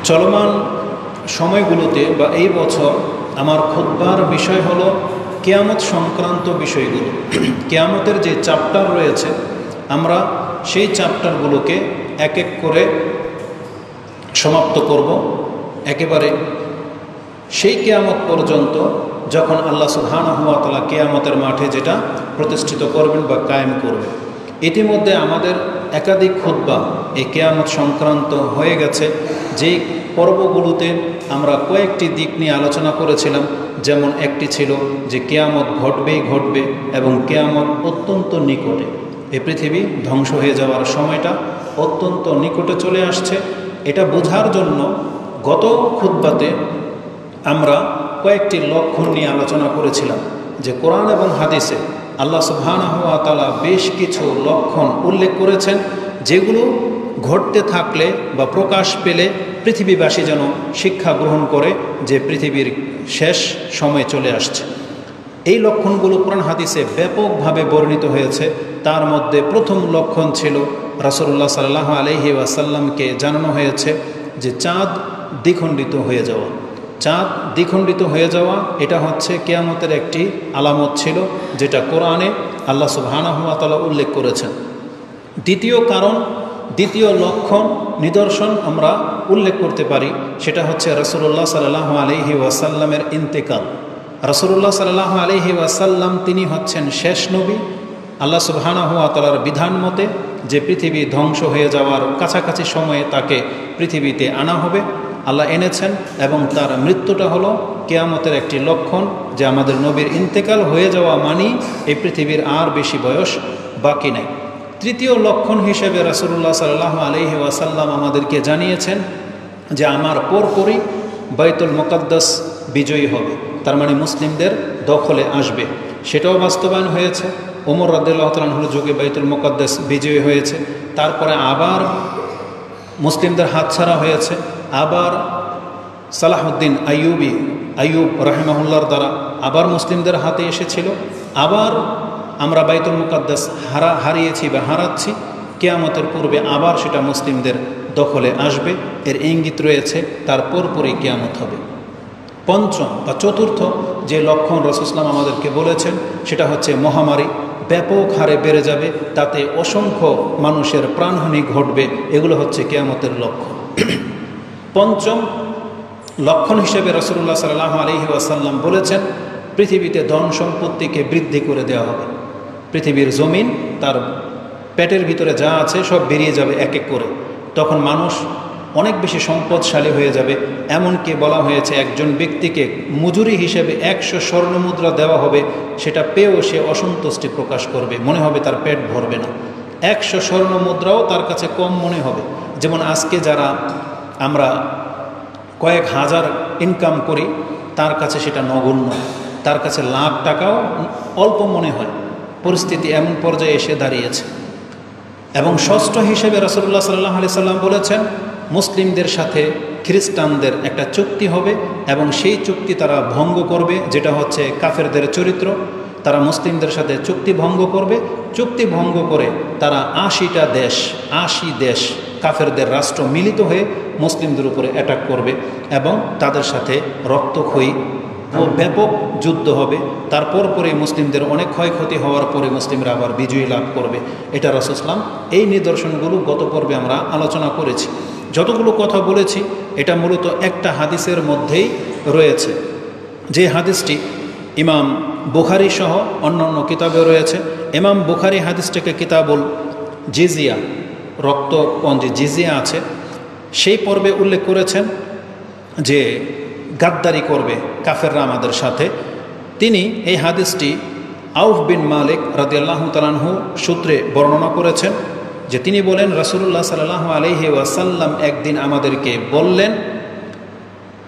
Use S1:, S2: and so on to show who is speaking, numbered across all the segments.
S1: চলমান সময়গুলোতে বা এই বছর আমার খুতবার বিষয় হলো কিয়ামত সংক্রান্ত বিষয়গুলো। কিয়ামতের যে চ্যাপ্টার রয়েছে আমরা সেই চ্যাপ্টারগুলোকে এক এক করে সমাপ্ত করব, একেবারে সেই কিয়ামত পর্যন্ত যখন আল্লাহ সুবহানাহু ওয়া তাআলা কিয়ামতের মাঠে যেটা প্রতিষ্ঠিত করবেন বা কায়েম করবেন। ইতিমধ্যে আমাদের একাধিক খুতবা এই কিয়ামত সংক্রান্ত হয়ে গেছে, যেই পর্বগুলোতে আমরা কয়েকটি দিক নিয়ে আলোচনা করেছিলাম। যেমন একটি ছিল যে কিয়ামত ঘটবেই ঘটবে এবং কিয়ামত অত্যন্ত নিকটে, এই পৃথিবী ধ্বংস হয়ে যাওয়ার সময়টা অত্যন্ত নিকটে চলে আসছে। এটা বোঝার জন্য গত খুতবাতে আমরা কয়েকটি লক্ষণ নিয়ে আলোচনা করেছিলাম যে কোরআন এবং হাদিসে আল্লাহ সুবহানাহু ওয়া তাআলা বেশ কিছু লক্ষণ উল্লেখ করেছেন, যেগুলো ঘটতে থাকলে বা প্রকাশ পেলে পৃথিবীবাসী যেন শিক্ষা গ্রহণ করে যে পৃথিবীর শেষ সময় চলে আসছে। এই লক্ষণগুলো কোরআন হাদিসে ব্যাপকভাবে বর্ণিত হয়েছে। তার মধ্যে প্রথম লক্ষণ ছিল রাসূলুল্লাহ সাল্লাল্লাহু আলাইহি ওয়াসাল্লামকে জানানো হয়েছে যে চাঁদ দ্বিখণ্ডিত হয়ে যাওয়া। চাঁদ দ্বিখণ্ডিত হয়ে যাওয়া এটা হচ্ছে কিয়ামতের একটি আলামত ছিল, যেটা কোরআনে আল্লাহ সুবহানাহু ওয়া তাআলা উল্লেখ করেছেন। দ্বিতীয় লক্ষণ নিদর্শন আমরা উল্লেখ করতে পারি, সেটা হচ্ছে রাসূলুল্লাহ সাল্লাল্লাহু আলাইহি ওয়াসাল্লামের ইন্তেকাল। রাসূলুল্লাহ সাল্লাল্লাহু আলাইহি ওয়াসাল্লাম তিনি হচ্ছেন শেষ নবী। আল্লাহ সুবহানাহু ওয়া তাআলার বিধান মতে যে পৃথিবী ধ্বংস হয়ে যাওয়ার কাছাকাছি সময়ে তাকে পৃথিবীতে আনা হবে, আল্লাহ এনেছেন, এবং তার মৃত্যুটা হলো কিয়ামতের একটি লক্ষণ যে আমাদের নবীর ইন্তেকাল হয়ে যাওয়া মানেই এই পৃথিবীর আর বেশি বয়স বাকি নেই। তৃতীয় লক্ষণ হিসেবে রাসূলুল্লাহ সাল্লাল্লাহু আলাইহি ওয়াসাল্লাম আমাদেরকে জানিয়েছেন যে আমার পরপরই বাইতুল মুকাদ্দাস বিজয়ী হবে, তার মানে মুসলিমদের দখলে আসবে। সেটাও বাস্তবায়ন হয়েছে। ওমর রাদিয়াল্লাহু তাআলা আনহুর যুগে বাইতুল মুকাদ্দাস বিজয়ী হয়েছে, তারপরে আবার মুসলিমদের হাতছাড়া হয়েছে, আবার সালাহুদ্দিন আইয়ুব রাহিমাহুল্লাহর দ্বারা আবার মুসলিমদের হাতে এসেছিল। আবার আমরা বাইতুল মুকাদ্দাস হারিয়েছি বা হারাচ্ছি, কিয়ামতের পূর্বে আবার সেটা মুসলিমদের দখলে আসবে, এর ইঙ্গিত রয়েছে। তার পরপরই কিয়ামত হবে। পঞ্চম বা চতুর্থ যে লক্ষণ রাসূল সাল্লাল্লাহু আলাইহি ওয়াসাল্লাম আমাদেরকে বলেছেন সেটা হচ্ছে মহামারী ব্যাপক হারে বেড়ে যাবে, তাতে অসংখ্য মানুষের প্রাণহানি ঘটবে। এগুলো হচ্ছে কিয়ামতের লক্ষণ। পঞ্চম লক্ষণ হিসেবে রাসূলুল্লাহ সাল্লাল্লাহু আলাইহি ওয়াসাল্লাম বলেছেন পৃথিবীতে ধন সম্পত্তিকে বৃদ্ধি করে দেওয়া হবে। পৃথিবীর জমিন তার পেটের ভিতরে যা আছে সব বেরিয়ে যাবে এক এক করে। তখন মানুষ অনেক বেশি সম্পদশালী হয়ে যাবে। এমনকি বলা হয়েছে একজন ব্যক্তিকে মজুরি হিসেবে 100 স্বর্ণমুদ্রা দেওয়া হবে, সেটা পেয়েও সে অসন্তুষ্টি প্রকাশ করবে, মনে হবে তার পেট ভরবে না। 100 স্বর্ণমুদ্রাও তার কাছে কম মনে হবে। যেমন আজকে যারা আমরা কয়েক হাজার ইনকাম করি, তার কাছে সেটা নগণ্য, তার কাছে লাখ টাকাও অল্প মনে হয়। পরিস্থিতি এমন পর্যায়ে এসে দাঁড়িয়েছে। এবং ষষ্ঠ হিসেবে রাসূলুল্লাহ সাল্লাল্লাহু আলাইহি ওয়াসাল্লাম বলেছেন মুসলিমদের সাথে খ্রিস্টানদের একটা চুক্তি হবে, এবং সেই চুক্তি তারা ভঙ্গ করবে, যেটা হচ্ছে কাফেরদের চরিত্র। তারা মুসলিমদের সাথে চুক্তি ভঙ্গ করবে, চুক্তি ভঙ্গ করে তারা 80 দেশ কাফেরদের রাষ্ট্র মিলিত হয়ে মুসলিমদের উপরে অ্যাটাক করবে, এবং তাদের সাথে রক্তক্ষয়ী ও ব্যাপক যুদ্ধ হবে। তারপর পরে মুসলিমদের অনেক ক্ষয়ক্ষতি হওয়ার পরে মুসলিমরা আবার বিজয়ী লাভ করবে। এটা রাসূল সাল্লাল্লাহু আলাইহি ওয়াসাল্লাম এই নিদর্শনগুলো গত পর্বে আমরা আলোচনা করেছি। যতগুলো কথা বলেছি এটা মূলত একটা হাদিসের মধ্যেই রয়েছে, যে হাদিসটি ইমাম বুখারী সহ অন্যান্য কিতাবে রয়েছে। ইমাম বুখারী হাদিসটাকে কিতাবুল জিজিয়া, রক্তপঞ্জি জিজিয়া আছে, সেই পর্বে উল্লেখ করেছেন যে গাদ্দারি করবে কাফেররা আমাদের সাথে। তিনি এই হাদিসটি আউফ বিন মালিক রাদিয়াল্লাহু তাআলা আনহু সূত্রে বর্ণনা করেছেন যে তিনি বলেন রাসূলুল্লাহ সাল্লাল্লাহু আলাইহি ওয়াসাল্লাম একদিন আমাদেরকে বললেন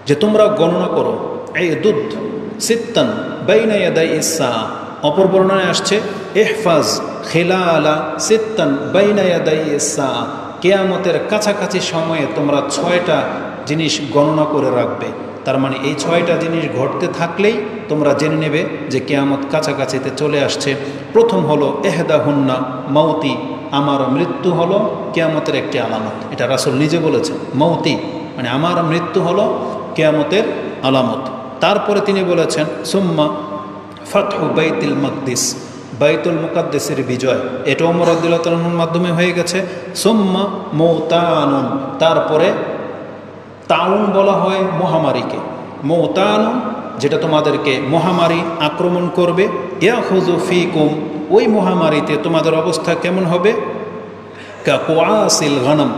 S1: যে তোমরা গণনা করো ঈদুদ সিত্তান বাইনা ইয়াদাই ইসা। অপর বর্ণনায় আসছে ইহফাজ খিলালা সিত্তান বাইনা ইয়াদাই ইসা, কিয়ামতের কাছাকাছি সময়ে তোমরা 6টা জিনিস গণনা করে রাখবে। তার মানে এই 6টা জিনিস ঘটতে থাকলেই তোমরা জেনে নেবে যে কিয়ামত কাছাকাছিতে চলে আসছে। প্রথম হলো এহদাহুন্না মাউতি, আমার মৃত্যু হলো কিয়ামতের একটি আলামত। এটা রাসূল নিজে বলেছেন, মাউতি মানে আমার মৃত্যু হলো কিয়ামতের আলামত। তারপরে তিনি বলেছেন সুম্মা ফাতহু বাইতুল মাকদিস, বাইতুল মুকাদ্দেসের বিজয়, এটা ওমর রাদিয়াল্লাহু তাআলার মাধ্যমে হয়ে গেছে। সুম্মা মৌতানুন, তারপরে তাউন বলা হয় মহামারীকে, মৌতানুন যেটা তোমাদেরকে মহামারী আক্রমণ করবে। ইয়াখুযু ফীকুম, ওই মহামারীতে তোমাদের অবস্থা কেমন হবে? কাকুআসিল গনম,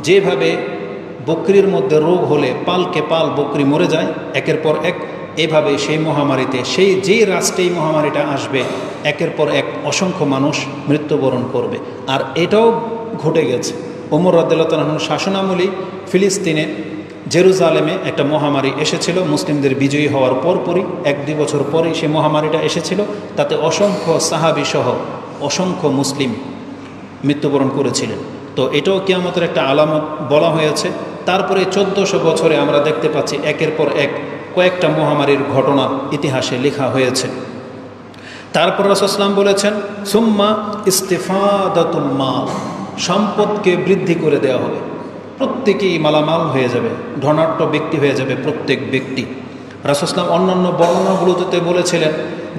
S1: যেভাবে বকরির মধ্যে রোগ হলে পালকে পাল বকরি মরে যায় একের পর এক, এভাবে সেই মহামারীতে যেই রাষ্ট্রেই মহামারীটা আসবে একের পর এক অসংখ্য মানুষ মৃত্যুবরণ করবে। আর এটাও ঘটে গেছে। ওমর রাদিয়াল্লাহু তাআলার শাসনামলী ফিলিস্তিনে জেরুজালেমে একটা মহামারী এসেছিল মুসলিমদের বিজয়ী হওয়ার পরপরই, 1-2 বছর পরেই সে মহামারীটা এসেছিল। তাতে অসংখ্য সাহাবী সহ অসংখ্য মুসলিম মৃত্যুবরণ করেছিলেন। তো এটাও কিয়ামতের একটা আলামত বলা হয়েছে। তারপরে 1400 বছরে আমরা দেখতে পাচ্ছি একের পর এক কয়েকটা মহামারীর ঘটনা ইতিহাসে লেখা হয়েছে। তারপর রাসূল সাল্লাল্লাহু আলাইহি ওয়াসাল্লাম বলেছেন সুম্মা ইস্তিফাদাতুল মাল, সম্পদকে বৃদ্ধি করে দেওয়া হবে, প্রত্যেকেই মালামাল হয়ে যাবে, ধনাঢ্য ব্যক্তি হয়ে যাবে প্রত্যেক ব্যক্তি। রাসূল সাল্লাল্লাহু আলাইহি ওয়াসাল্লাম অন্যান্য বর্ণনাগুলোতে বলেছিলেন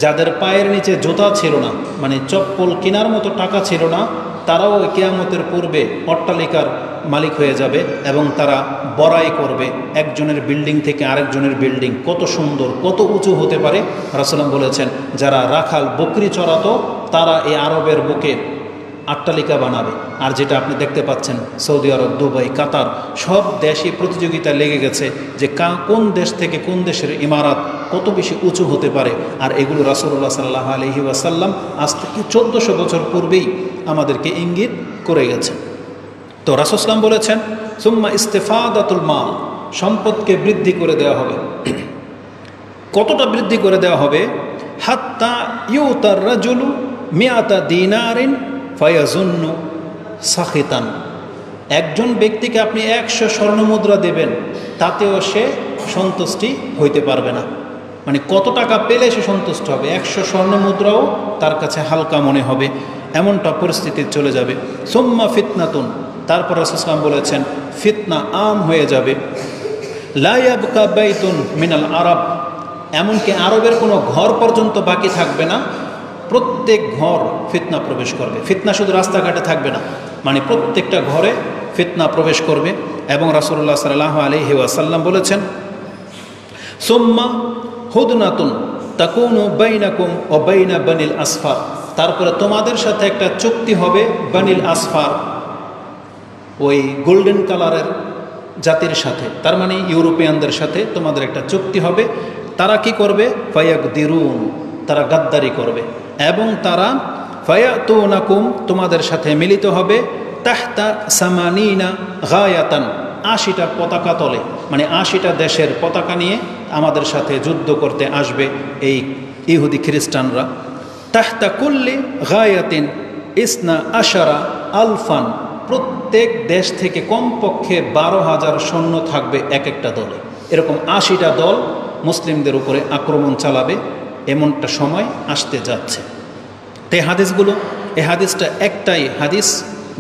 S1: যাদের পায়ের নিচে জুতা ছিল না, মানে চপ্পল কেনার মতো টাকা ছিল না, তারাও কিয়ামতের পূর্বে অট্টালিকার মালিক হয়ে যাবে এবং তারা বড়াই করবে একজনের বিল্ডিং থেকে আরেকজনের বিল্ডিং। কত সুন্দর, কত উঁচু হতে পারে। রাসূলুল্লাহ বলেছেন যারা রাখাল বকরি চড়াতো তারা এই আরবের বুকে অট্টালিকা বানাবে। আর যেটা আপনি দেখতে পাচ্ছেন সৌদি আরব, দুবাই, কাতার সব দেশই প্রতিযোগিতা লেগে গেছে যে কোন দেশ থেকে কোন দেশের ইমারত কত বেশি উঁচু হতে পারে। আর এগুলো রাসূলুল্লাহ সাল্লাল্লাহু আলাইহি ওয়াসাল্লাম আজ থেকে 1400 বছর পূর্বেই আমাদেরকে ইঙ্গিত করে গেছেন। তো রাসূল সাল্লাল্লাহু আলাইহি ওয়াসাল্লাম বলেছেন সুম্মা ইস্তিফাদাতুল মাল, সম্পদকে বৃদ্ধি করে দেওয়া হবে। কতটা বৃদ্ধি করে দেওয়া হবে? হাত্তা ইউতার রাজুলু মিয়াতা দিনারিন ফায়াজুন্নু সাখিতান, একজন ব্যক্তিকে আপনি 100 স্বর্ণমুদ্রা দেবেন তাতেও সে সন্তুষ্টি হইতে পারবে না। মানে কত টাকা পেলে সে সন্তুষ্ট হবে? 100 স্বর্ণমুদ্রাও তার কাছে হালকা মনে হবে, এমনটা পরিস্থিতি চলে যাবে। সুম্মা ফিতনাতুন, তারপর রাসূল সাল্লাল্লাহু আলাইহি ওয়াসাল্লাম বলেছেন ফিতনা আম হয়ে যাবে। লা ইয়াবকা বাইতুন মিনাল আরব, এমনকি আরবের কোনো ঘর পর্যন্ত বাকি থাকবে না, প্রত্যেক ঘর ফিতনা প্রবেশ করবে। ফিতনা শুধু রাস্তাঘাটে থাকবে না, মানে প্রত্যেকটা ঘরে ফিতনা প্রবেশ করবে। এবং রাসূলুল্লাহ সাল্লাল্লাহু আলাইহি ওয়াসাল্লাম বলেছেন সুম্মা হুদনাতুন তাকুনু বাইনাকুম ওয়া বাইনা বানিল আসফার, তারপরে তোমাদের সাথে একটা চুক্তি হবে বানিল আসফার, ওই গোল্ডেন কালারের জাতির সাথে, তার মানে ইউরোপিয়ানদের সাথে তোমাদের একটা চুক্তি হবে। তারা কি করবে? ফায়াকদিরুন, তারা গাদ্দারি করবে এবং তারা ফায়াতুনাকুম, তোমাদের সাথে মিলিত হবে তাহতা সামানিনা গায়াতান, 80টা পতাকা তলে, মানে 80টা দেশের পতাকা নিয়ে আমাদের সাথে যুদ্ধ করতে আসবে এই ইহুদি খ্রিস্টানরা। তাহতা কুল্লি গায়াতিন ইসনা আশারা আলফান, প্রত্যেক দেশ থেকে কমপক্ষে 12,000 সৈন্য থাকবে এক একটা দলে। এরকম 80টা দল মুসলিমদের উপরে আক্রমণ চালাবে, এমনটা সময় আসতে যাচ্ছে। তো এই হাদিসটা একটাই হাদিস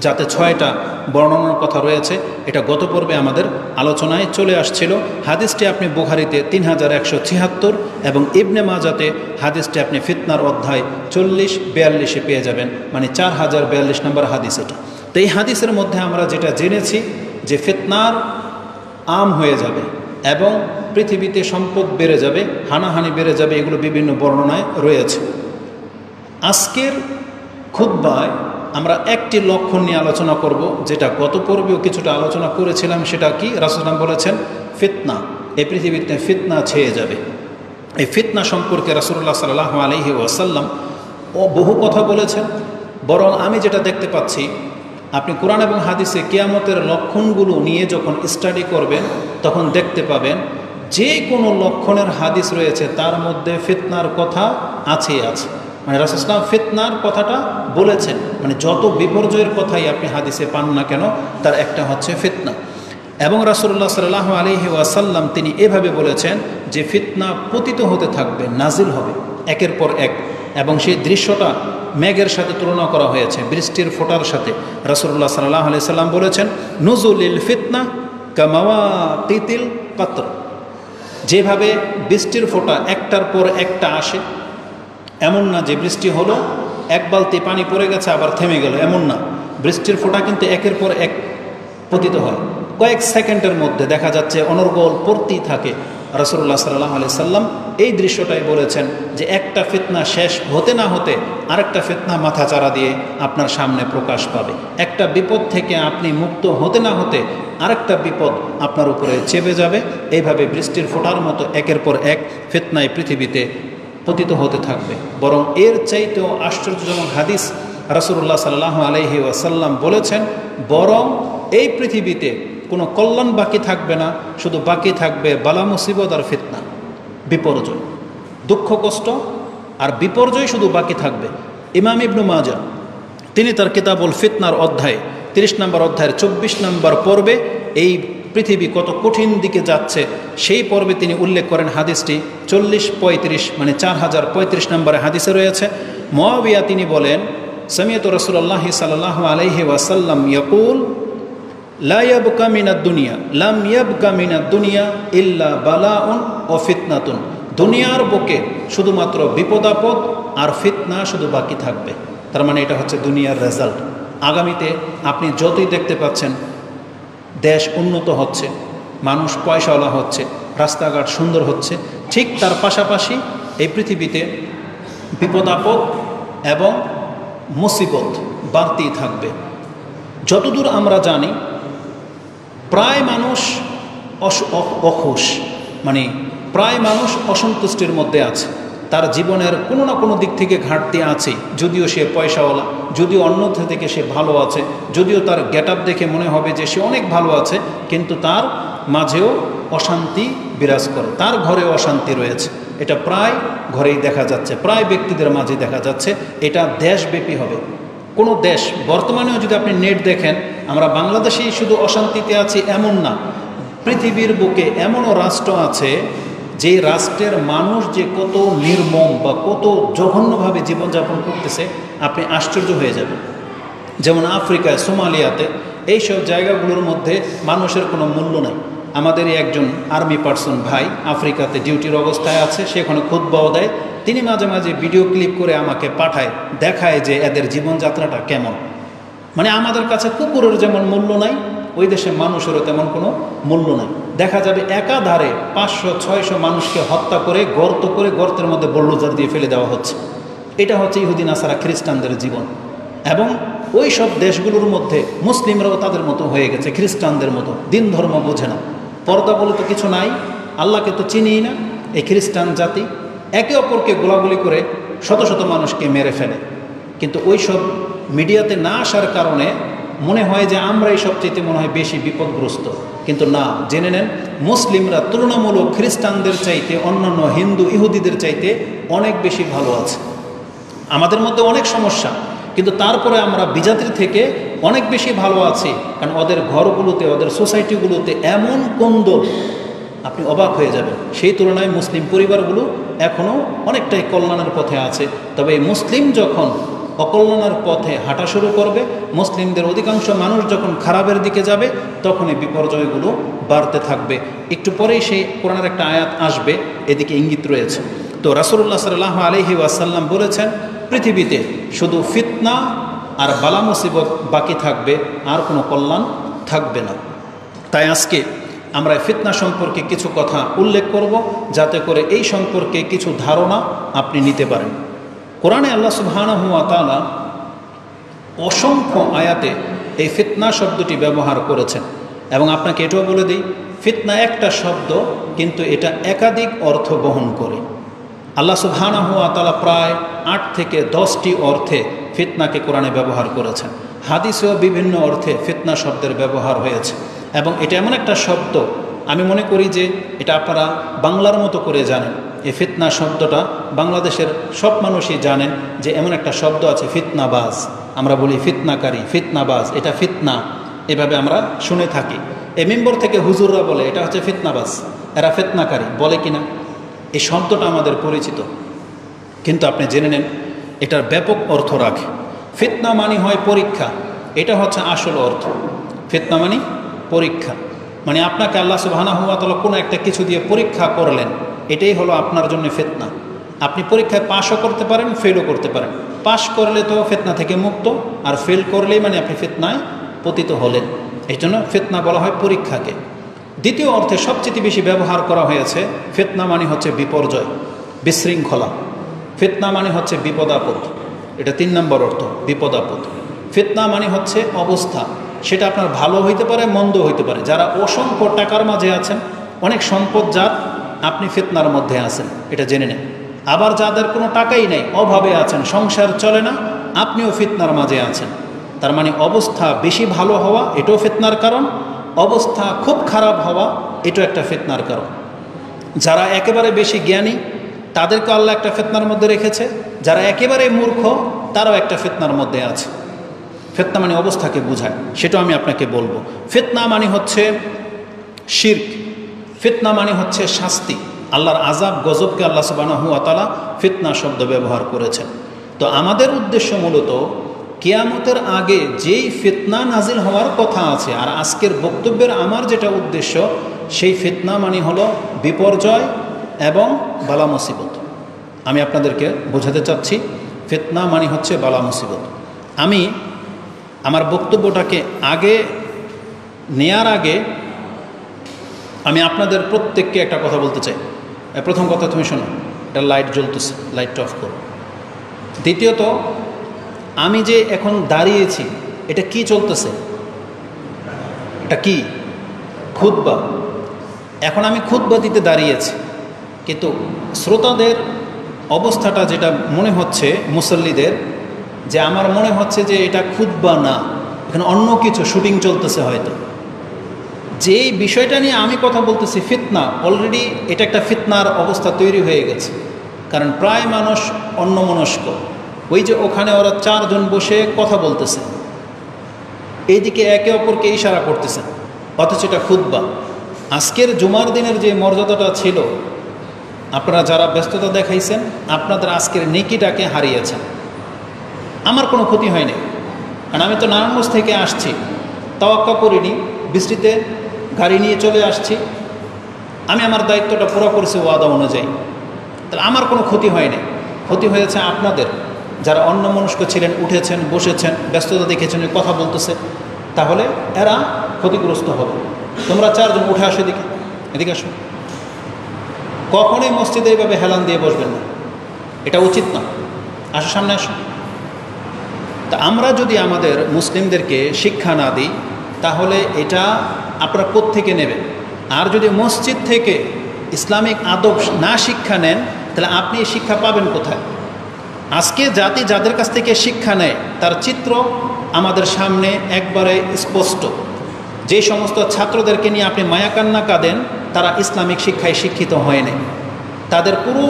S1: যাতে 6টা বর্ণনার কথা রয়েছে, এটা গত পর্বে আমাদের আলোচনায় চলে আসছিল। হাদিসটি আপনি বুখারীতে 3176 এবং ইবনে মাজাতে হাদিসটি আপনি ফিতনার অধ্যায় 40-42 পেয়ে যাবেন, মানে 4042 নম্বর হাদিস এটা। তো এই হাদিসের মধ্যে আমরা যেটা জেনেছি যে ফিতনার আম হয়ে যাবে এবং পৃথিবীতে সম্পদ বেড়ে যাবে, হানাহানি বেড়ে যাবে, এগুলো বিভিন্ন বর্ণনায় রয়েছে। আজকের খুতবায় আমরা একটি লক্ষণ নিয়ে আলোচনা করব, যেটা গত পর্বেও কিছুটা আলোচনা করেছিলাম। সেটা কি? রাসূল সাল্লাল্লাহু আলাইহি ওয়াসাল্লাম বলেছেন ফিতনা, এই পৃথিবীতে ফিতনা ছেয়ে যাবে। এই ফিতনা সম্পর্কে রাসূলুল্লাহ সাল্লাল্লাহু আলাইহি ওয়াসাল্লাম বহু কথা বলেছেন। বরং আমি যেটা দেখতে পাচ্ছি, আপনি কোরআন এবং হাদিসে কিয়ামতের লক্ষণগুলো নিয়ে যখন স্টাডি করবেন তখন দেখতে পাবেন যে কোনো লক্ষণের হাদিস রয়েছে তার মধ্যে ফিতনার কথা আছে। মানে রাসূল সাল্লাল্লাহু আলাইহি ওয়াসাল্লাম ফিতনার কথাটা বলেছেন, মানে যত বিপর্যয়ের কথাই আপনি হাদিসে পান না কেন তার একটা হচ্ছে ফিতনা। এবং রাসূলুল্লাহ সাল্লাল্লাহু আলাইহি ওয়াসাল্লাম তিনি এভাবে বলেছেন যে ফিতনা পতিত হতে থাকবে, নাজিল হবে একের পর এক। এবং সেই দৃশ্যটা মেঘের সাথে তুলনা করা হয়েছে, বৃষ্টির ফোঁটার সাথে। রাসূলুল্লাহ সাল্লাল্লাহু আলাইহি ওয়াসাল্লাম বলেছেন নুজুলিল ফিতনা কামাওয়াকিতিল কতর, যেভাবে বৃষ্টির ফোঁটা একটার পর একটা আসে, এমন না যে বৃষ্টি হলো এক বালতি পানি পড়ে গেছে আবার থেমে গেল, এমন না। বৃষ্টির ফোঁটা কিন্তু একের পর এক পতিত হয়, কয়েক সেকেন্ডের মধ্যে দেখা যাচ্ছে অনর্গল পড়তেই থাকে। রাসূলুল্লাহ সাল্লাল্লাহু আলাইহি সাল্লাম এই দৃশ্যটাই বলেছেন যে একটা ফিতনা শেষ হতে না হতে আরেকটা ফিতনা মাথাচাড়া দিয়ে আপনার সামনে প্রকাশ পাবে। একটা বিপদ থেকে আপনি মুক্ত হতে না হতে আরেকটা বিপদ আপনার উপরে চেপে যাবে। এইভাবে বৃষ্টির ফোঁটার মতো একের পর এক ফিতনায় পৃথিবীতে পতিত হতে থাকবে। বরং এর চাইতেও আশ্চর্যজনক হাদিস রাসূলুল্লাহ সাল্লাল্লাহু আলাইহি ওয়াসাল্লাম বলেছেন, বরং এই পৃথিবীতে কোনো কল্যাণ বাকি থাকবে না, শুধু বাকি থাকবে বালা মুসিবত আর ফিতনা, বিপর্যয়, দুঃখ কষ্ট আর বিপর্যয় শুধু বাকি থাকবে। ইমাম ইবনু মাজাহ তিনি তার কিতাবুল ফিতনার অধ্যায় 30 নম্বর অধ্যায়ের 24 নম্বর পর্বে এই পৃথিবী কত কঠিন দিকে যাচ্ছে সেই পর্বে তিনি উল্লেখ করেন হাদিসটি 40-35 মানে 4035 নম্বরে হাদিসে রয়েছে। মুআবিয়া তিনি বলেন, সামিআতু রাসূলুল্লাহ সাল্লাল্লাহু আলাইহি ওয়াসাল্লাম ইয়াকুল লা ইয়াবকা মিনাদ দুনিয়া লাম ইয়াবকা মিনাদ দুনিয়া ইল্লা বালাউন ওয়া ফিতনাতুন, দুনিয়ার বুকে শুধুমাত্র বিপদ আপদ আর ফিতনা শুধু বাকি থাকবে। তার মানে এটা হচ্ছে দুনিয়ার রেজাল্ট। আগামীতে আপনি যতই দেখতে পাচ্ছেন দেশ উন্নত হচ্ছে, মানুষ পয়সাওয়ালা হচ্ছে, রাস্তাঘাট সুন্দর হচ্ছে, ঠিক তার পাশাপাশি এই পৃথিবীতে বিপদ আপদ এবং মুসিবত বাড়তেই থাকবে। যতদূর আমরা জানি প্রায় মানুষ অখুশ, মানে প্রায় মানুষ অসন্তুষ্টির মধ্যে আছে, তার জীবনের কোনো না কোনো দিক থেকে ঘাটতি আছে। যদিও সে পয়সাওয়ালা, যদিও অন্য থেকে সে ভালো আছে, যদিও তার গেট আপ দেখে মনে হবে যে সে অনেক ভালো আছে, কিন্তু তার মাঝেও অশান্তি বিরাজ করে, তার ঘরে অশান্তি রয়েছে। এটা প্রায় ঘরেই দেখা যাচ্ছে, প্রায় ব্যক্তিদের মাঝে দেখা যাচ্ছে। এটা দেশব্যাপী হবে। কোনো দেশ বর্তমানেও যদি আপনি নেট দেখেন, আমরা বাংলাদেশেই শুধু অশান্তিতে আছি এমন না, পৃথিবীর বুকে এমনও রাষ্ট্র আছে যে রাষ্ট্রের মানুষ যে কত নির্মম বা কত জঘন্যভাবে জীবনযাপন করতেছে আপনি আশ্চর্য হয়ে যাবেন। যেমন আফ্রিকায় সোমালিয়াতে এইসব জায়গাগুলোর মধ্যে মানুষের কোনো মূল্য নাই। আমাদেরই একজন আর্মি পার্সন ভাই আফ্রিকাতে ডিউটির অবস্থায় আছে, সেখানে খুতবাও দেয়। তিনি মাঝে মাঝে ভিডিও ক্লিপ করে আমাকে পাঠায়, দেখায় যে এদের জীবনযাত্রাটা কেমন। মানে আমাদের কাছে কুকুরের যেমন মূল্য নাই, ওই দেশে মানুষেরও তেমন কোনো মূল্য নাই। দেখা যাবে একাধারে 500-600 মানুষকে হত্যা করে গর্ত করে গর্তের মধ্যে বুলডোজার দিয়ে ফেলে দেওয়া হচ্ছে। এটা হচ্ছে ইহুদি নাসারা খ্রিস্টানদের জীবন। এবং ওই সব দেশগুলোর মধ্যে মুসলিমরাও তাদের মতো হয়ে গেছে, খ্রিস্টানদের মতো, দিন ধর্ম বোঝে না, পর্দা বলে তো কিছু নাই, আল্লাহকে তো চিনিই না। এই খ্রিস্টান জাতি একে অপরকে গোলাগুলি করে শত শত মানুষকে মেরে ফেলে। কিন্তু ওই সব মিডিয়াতে না আসার কারণে মনে হয় যে আমরা এই সবচেয়ে মনে হয় বেশি বিপদগ্রস্ত, কিন্তু না, জেনে নেন মুসলিমরা তুলনামূলক খ্রিস্টানদের চাইতে, অন্যান্য হিন্দু ইহুদিদের চাইতে অনেক বেশি ভালো আছে। আমাদের মধ্যে অনেক সমস্যা, কিন্তু তারপরে আমরা বিজাতির থেকে অনেক বেশি ভালো আছি। কারণ ওদের ঘরগুলোতে, ওদের সোসাইটিগুলোতে এমন কোন্দল, আপনি অবাক হয়ে যাবেন। সেই তুলনায় মুসলিম পরিবারগুলো এখনও অনেকটাই কল্যাণের পথে আছে। তবে মুসলিম যখন অকল্যাণের পথে হাঁটা শুরু করবে, মুসলিমদের অধিকাংশ মানুষ যখন খারাপের দিকে যাবে, তখনই বিপর্যয়গুলো বাড়তে থাকবে। একটু পরেই সেই কোরআনের একটা আয়াত আসবে, এদিকে ইঙ্গিত রয়েছে। তো রাসূলুল্লাহ সাল্লাল্লাহু আলাইহি ওয়াসাল্লাম বলেছেন, পৃথিবীতে শুধু ফিতনা আর বালা মুসিবত বাকি থাকবে, আর কোনো কল্যাণ থাকবে না। তাই আজকে আমরা ফিতনা সম্পর্কে কিছু কথা উল্লেখ করব, যাতে করে এই সম্পর্কে কিছু ধারণা আপনি নিতে পারেন। কোরআনে আল্লাহ সুবহানাহু ওয়া তাআলা অসংখ্য আয়াতে এই ফিতনা শব্দটি ব্যবহার করেছেন। এবং আপনাকে এটাও বলে দিই, ফিতনা একটা শব্দ, কিন্তু এটা একাধিক অর্থ বহন করে। আল্লাহ সুবহানাহু ওয়া তাআলা প্রায় 8 থেকে 10টি অর্থে ফিতনাকে কোরআনে ব্যবহার করেছেন। হাদিসেও বিভিন্ন অর্থে ফিতনা শব্দের ব্যবহার হয়েছে। এবং এটা এমন একটা শব্দ, আমি মনে করি যে এটা আপনারা বাংলার মতো করে জানেন। এই ফিতনা শব্দটা বাংলাদেশের সব মানুষই জানেন যে এমন একটা শব্দ আছে ফিতনাবাজ। আমরা বলি ফিতনাকারী, ফিতনাবাজ, এটা ফিতনা, এভাবে আমরা শুনে থাকি। এই মেম্বর থেকে হুজুররা বলে এটা হচ্ছে ফিতনাবাজ, এরা ফিতনাকারী, বলে কিনা? এই শব্দটা আমাদের পরিচিত, কিন্তু আপনি জেনে নেন এটার ব্যাপক অর্থ রাখে। ফিতনা মানে হয় পরীক্ষা, এটা হচ্ছে আসল অর্থ। ফিতনা মানে পরীক্ষা। মানে আপনাকে আল্লাহ সুবহানাহু ওয়া তাআলা কোনো একটা কিছু দিয়ে পরীক্ষা করলেন, এটাই হলো আপনার জন্য ফিতনা। আপনি পরীক্ষায় পাশও করতে পারেন, ফেলও করতে পারেন। পাশ করলে তো ফিতনা থেকে মুক্ত, আর ফেল করলেই মানে আপনি ফিতনায় পতিত হলেন। এই জন্য ফিতনা বলা হয় পরীক্ষাকে। দ্বিতীয় অর্থে সবচেয়ে বেশি ব্যবহার করা হয়েছে ফিতনা মানে হচ্ছে বিপর্যয়, বিশৃঙ্খলা। ফিতনা মানে হচ্ছে বিপদ আপদ, এটা 3 নম্বর অর্থ, বিপদ আপদ। ফিতনা মানে হচ্ছে অবস্থা, সেটা আপনার ভালো হইতে পারে, মন্দ হইতে পারে। যারা অসংখ্য টাকার মাঝে আছেন, অনেক সম্পদ যার, আপনি ফিতনার মধ্যে আছেন, এটা জেনে নেন। আবার যাদের কোনো টাকাই নেই, অভাবে আছেন, সংসার চলে না, আপনিও ফিতনার মাঝে আছেন। তার মানে অবস্থা বেশি ভালো হওয়া এটাও ফিতনার কারণ, অবস্থা খুব খারাপ হওয়া এটাও একটা ফিতনার কারণ। যারা একেবারে বেশি জ্ঞানী তাদেরকে আল্লাহ একটা ফিতনার মধ্যে রেখেছে, যারা একেবারে মূর্খ তারাও একটা ফিতনার মধ্যে আছে। ফিতনা মানে অবস্থাকে বোঝায়, সেটাও আমি আপনাকে বলবো। ফিতনা মানে হচ্ছে শিরক, ফিতনা মানে হচ্ছে শাস্তি। আল্লাহর আযাব গজবকে আল্লাহ সুবহানাহু ওয়া তাআলা ফিতনা শব্দ ব্যবহার করেছেন। তো আমাদের উদ্দেশ্য মূলত কিয়ামতের আগে যেই ফিতনা নাজিল হওয়ার কথা আছে, আর আজকের বক্তব্যের আমার যেটা উদ্দেশ্য, সেই ফিতনা মানে হলো বিপর্যয় এবং বালা মুসিবত। আমি আপনাদেরকে বোঝাতে চাচ্ছি ফিতনা মানে হচ্ছে বালা মুসিবত। আমি আমার বক্তব্যটাকে আগে নেয়ার আগে আমি আপনাদের প্রত্যেককে একটা কথা বলতে চাই। প্রথম কথা, তুমি শোনো, এটা লাইট জ্বলতেছে, লাইটটা অফ করো। দ্বিতীয়ত, আমি যে এখন দাঁড়িয়েছি এটা কি চলতেছে? এটা কি? খুতবা। এখন আমি খুতবা দিতে দাঁড়িয়েছি, কিন্তু শ্রোতাদের অবস্থাটা যেটা মনে হচ্ছে মুসল্লিদের, যে আমার মনে হচ্ছে যে এটা খুতবা না, এখানে অন্য কিছু শুটিং চলতেছে হয়তো। যেই বিষয়টা নিয়ে আমি কথা বলতেছি ফিতনা, অলরেডি এটা একটা ফিতনার অবস্থা তৈরি হয়ে গেছে। কারণ প্রায় মানুষ অন্যমনস্ক, ওই যে ওখানে ওরা 4 জন বসে কথা বলতেছে, এইদিকে একে অপরকে ইশারা করতেছে, অথচ এটা খুতবা। আজকের জুমার দিনের যে মর্যাদাটা ছিল, আপনারা যারা ব্যস্ততা দেখাইছেন, আপনাদের আজকের নেকিটাকে হারিয়েছেন। আমার কোনো ক্ষতি হয়নি, কারণ আমি তো নারায়ণগঞ্জ থেকে আসছি, তাওয়াক্কা করিনি, বৃষ্টিতে গাড়ি নিয়ে চলে আসছি। আমি আমার দায়িত্বটা পুরো করেছি ওয়াদা অনুযায়ী, তাহলে আমার কোনো ক্ষতি হয়নি। ক্ষতি হয়েছে আপনাদের, যারা অন্যমনস্ক ছিলেন, উঠেছেন, বসেছেন, ব্যস্ততা দেখেছেন, কথা বলতেছে, তাহলে এরা ক্ষতিগ্রস্ত হবে। তোমরা 4 জন উঠে আসো, এদিকে এদিকে আসো। কখনোই মসজিদে এইভাবে হেলান দিয়ে বসবেন না, এটা উচিত না। আসো, সামনে আসো। তা আমরা যদি আমাদের মুসলিমদেরকে শিক্ষা না দিই, তাহলে এটা আপনারা কোত্থেকে নেবেন? আর যদি মসজিদ থেকে ইসলামিক আদব না শিক্ষা নেন, তাহলে আপনি এই শিক্ষা পাবেন কোথায়? আজকে জাতি যাদের কাছ থেকে শিক্ষা নেয়, তার চিত্র আমাদের সামনে একবারে স্পষ্ট। যে সমস্ত ছাত্রদেরকে নিয়ে আপনি মায়াকান্না কাঁদেন, তারা ইসলামিক শিক্ষায় শিক্ষিত হয়নি। তাদের পুরো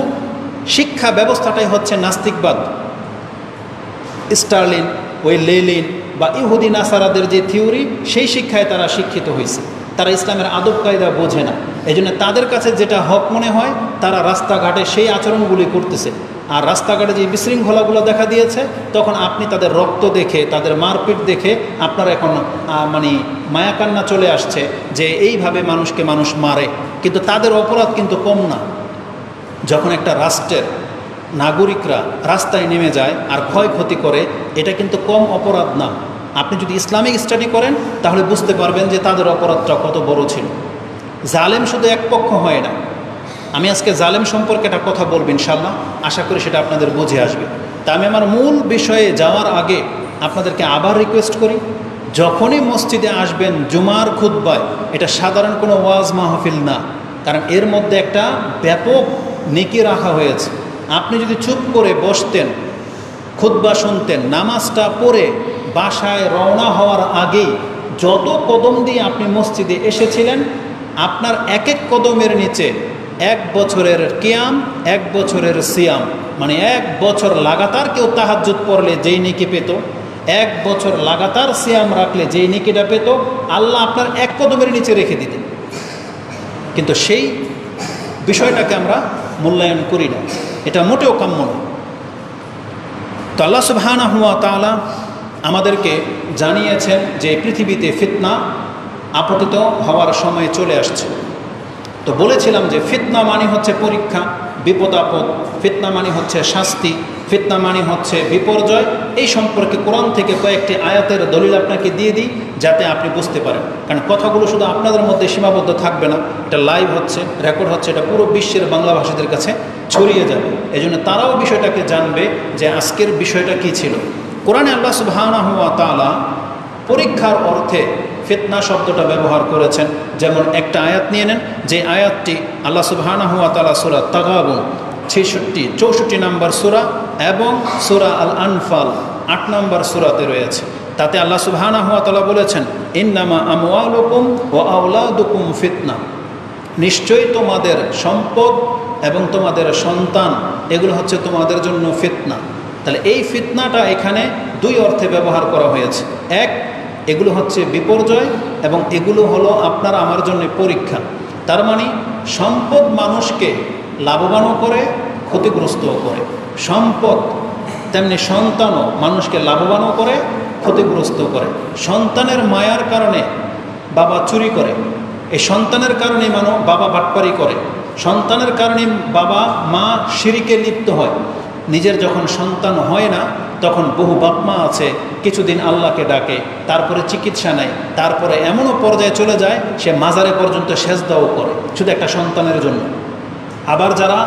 S1: শিক্ষা ব্যবস্থাটাই হচ্ছে নাস্তিকবাদ। স্টার্লিন, ওই লেলিন বা ইহুদি নাসারাদের যে থিওরি, সেই শিক্ষায় তারা শিক্ষিত হয়েছে। তারা ইসলামের আদব কায়দা বোঝে না। এই জন্য তাদের কাছে যেটা হক মনে হয়, তারা রাস্তাঘাটে সেই আচরণগুলি করতেছে। আর রাস্তাঘাটে যে বিশৃঙ্খলাগুলো দেখা দিয়েছে, তখন আপনি তাদের রক্ত দেখে, তাদের মারপিট দেখে আপনার এখন মানে মায়াকান্না চলে আসছে যে এইভাবে মানুষকে মানুষ মারে। কিন্তু তাদের অপরাধ কিন্তু কম না। যখন একটা রাষ্ট্রের নাগরিকরা রাস্তায় নেমে যায় আর ক্ষয়ক্ষতি করে, এটা কিন্তু কম অপরাধ না। আপনি যদি ইসলামিক স্টাডি করেন, তাহলে বুঝতে পারবেন যে তাদের অপরাধটা কত বড় ছিল। জালেম শুধু এক পক্ষ হয় না। আমি আজকে জালেম সম্পর্কে একটা কথা বলবো ইনশাল্লাহ, আশা করি সেটা আপনাদের বুঝে আসবে। তা আমি আমার মূল বিষয়ে যাওয়ার আগে আপনাদেরকে আবার রিকোয়েস্ট করি, যখনই মসজিদে আসবেন জুমার খুতবায়, এটা সাধারণ কোনো ওয়াজ মাহফিল না, কারণ এর মধ্যে একটা ব্যাপক নেকি রাখা হয়েছে। আপনি যদি চুপ করে বসতেন, খুতবা শুনতেন, নামাজটা পড়ে বাসায় রওনা হওয়ার আগেই যত কদম দিয়ে আপনি মসজিদে এসেছিলেন, আপনার এক এক কদমের নিচে 1 বছরের কিয়াম, 1 বছরের সিয়াম, মানে 1 বছর লাগাতার কেউ তাহাজ্জুদ পড়লে যেই নেকি পেত, 1 বছর লাগাতার সিয়াম রাখলে যেই নেকিটা পেত, আল্লাহ আপনার 1 কদমের নিচে রেখে দিতেন। কিন্তু সেই বিষয়টাকে আমরা মূল্যায়ন করি না, এটা মোটেও কাম্য নয়। তো আল্লাহ সুবহানাহু ওয়া তাআলা আমাদেরকে জানিয়েছেন যে পৃথিবীতে ফিতনা আপতিত হওয়ার সময় চলে আসছে। তো বলেছিলাম যে ফিতনা মানে হচ্ছে পরীক্ষা, বিপদ আপদ, ফিতনা মানে হচ্ছে শাস্তি, ফিতনা মানে হচ্ছে বিপর্যয়। এই সম্পর্কে কোরআন থেকে কয়েকটি আয়াতের দলিল আপনাকে দিয়ে দিই যাতে আপনি বুঝতে পারেন। কারণ কথাগুলো শুধু আপনাদের মধ্যে সীমাবদ্ধ থাকবে না, এটা লাইভ হচ্ছে, রেকর্ড হচ্ছে, এটা পুরো বিশ্বের বাংলা ভাষীদের কাছে ছড়িয়ে যাবে। এই জন্য তারাও বিষয়টাকে জানবে যে আজকের বিষয়টা কী ছিল। কোরআনে আল্লাহ সুবহানাহু ওয়া তাআলা পরীক্ষার অর্থে ফিতনা শব্দটা ব্যবহার করেছেন। যেমন একটা আয়াত নিয়ে নেন, যে আয়াতটি আল্লাহ সুবহানাহু ওয়া তাআলা সূরা তাগাবুন 64 নম্বর সূরা এবং সূরা আল আনফাল 8 নম্বর সূরাতে রয়েছে। তাতে আল্লাহ সুবহানাহু ওয়া তাআলা বলেছেন, ইন্নামা আমওয়ালুকুম ওয়া আওলাদুকুম ফিতনা, নিশ্চয়ই তোমাদের সম্পদ এবং তোমাদের সন্তান এগুলো হচ্ছে তোমাদের জন্য ফিতনা। তাহলে এই ফিতনাটা এখানে দুই অর্থে ব্যবহার করা হয়েছে। এক, এগুলো হচ্ছে বিপর্যয় এবং এগুলো হলো আপনার আমার জন্য পরীক্ষা। তার মানে সম্পদ মানুষকে লাভবানও করে, ক্ষতিগ্রস্তও করে। সম্পদ তেমনি সন্তানও মানুষকে লাভবানও করে, ক্ষতিগ্রস্ত করে। সন্তানের মায়ার কারণে বাবা চুরি করে, এই সন্তানের কারণে বাবা বাটপারি করে, সন্তানের কারণে বাবা মা শিরকে লিপ্ত হয়। নিজের যখন সন্তান হয় না তখন বহু বাপ মা আছে কিছুদিন আল্লাহকে ডাকে, তারপরে চিকিৎসা নেয়, তারপরে এমনও পর্যায়ে চলে যায় সে মাজারে পর্যন্ত সেজদাও করে শুধু একটা সন্তানের জন্য। আবার যারা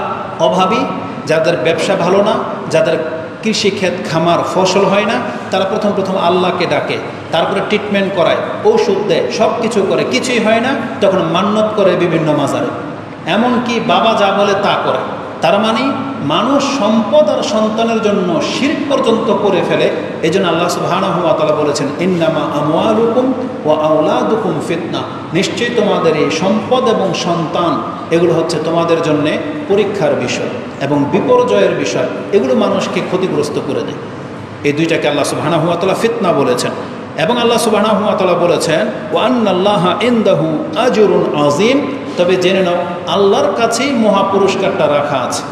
S1: অভাবী, যাদের ব্যবসা ভালো না, যাদের কৃষিক্ষেত খামার ফসল হয় না, তারা প্রথম আল্লাহকে ডাকে, তারপরে ট্রিটমেন্ট করায়, ঔষধ দেয়, সব কিছু করে, কিছুই হয় না, তখন মান্নত করে বিভিন্ন মাজারে। এমনকি বাবা যা বলে তা করে। তার মানে মানুষ সম্পদ আর সন্তানের জন্য শিরক পর্যন্ত করে ফেলে। এই জন্য আল্লাহ সুবহানাহু ওয়া তাআলা বলেছেন, ইন্নামা আমওয়ালুকুম ওয়া আওলাদুকুম ফিতনা, নিশ্চয়ই তোমাদের এই সম্পদ এবং সন্তান এগুলো হচ্ছে তোমাদের জন্যে পরীক্ষার বিষয় এবং বিপর্যয়ের বিষয়। এগুলো মানুষকে ক্ষতিগ্রস্ত করে দেয়। এই দুইটাকে আল্লাহ সুবহানাহু ওয়া তাআলা ফিতনা বলেছেন। এবং আল্লাহ সুবহানাহু ওয়া তাআলা বলেছেন, ওয়া আন্নাল্লাহা ইনদাহু আজরুন আযীম, তবে জেনে নাও আল্লাহর কাছেই মহাপুরস্কারটা রাখা আছে।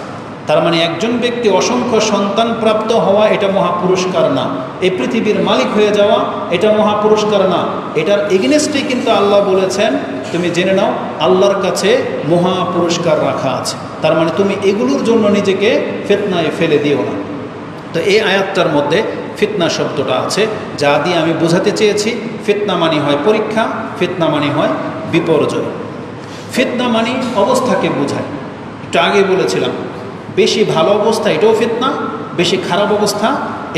S1: তার মানে একজন ব্যক্তি অসংখ্য সন্তান প্রাপ্ত হওয়া এটা মহাপুরস্কার না, এই পৃথিবীর মালিক হয়ে যাওয়া এটা মহাপুরস্কার না। এটার এগেনস্টেই কিন্তু আল্লাহ বলেছেন, তুমি জেনে নাও আল্লাহর কাছে মহাপুরস্কার রাখা আছে। তার মানে তুমি এগুলোর জন্য নিজেকে ফিতনায় ফেলে দিও না। তো এই আয়াতটার মধ্যে ফিতনা শব্দটা আছে, যা দিয়ে আমি বোঝাতে চেয়েছি ফিতনা মানে হয় পরীক্ষা, ফিতনা মানে হয় বিপর্যয়। ফিতনা মানে অবস্থাকে বোঝায়। একটু আগে বলেছিলাম বেশি ভালো অবস্থা এটাও ফিতনা, বেশি খারাপ অবস্থা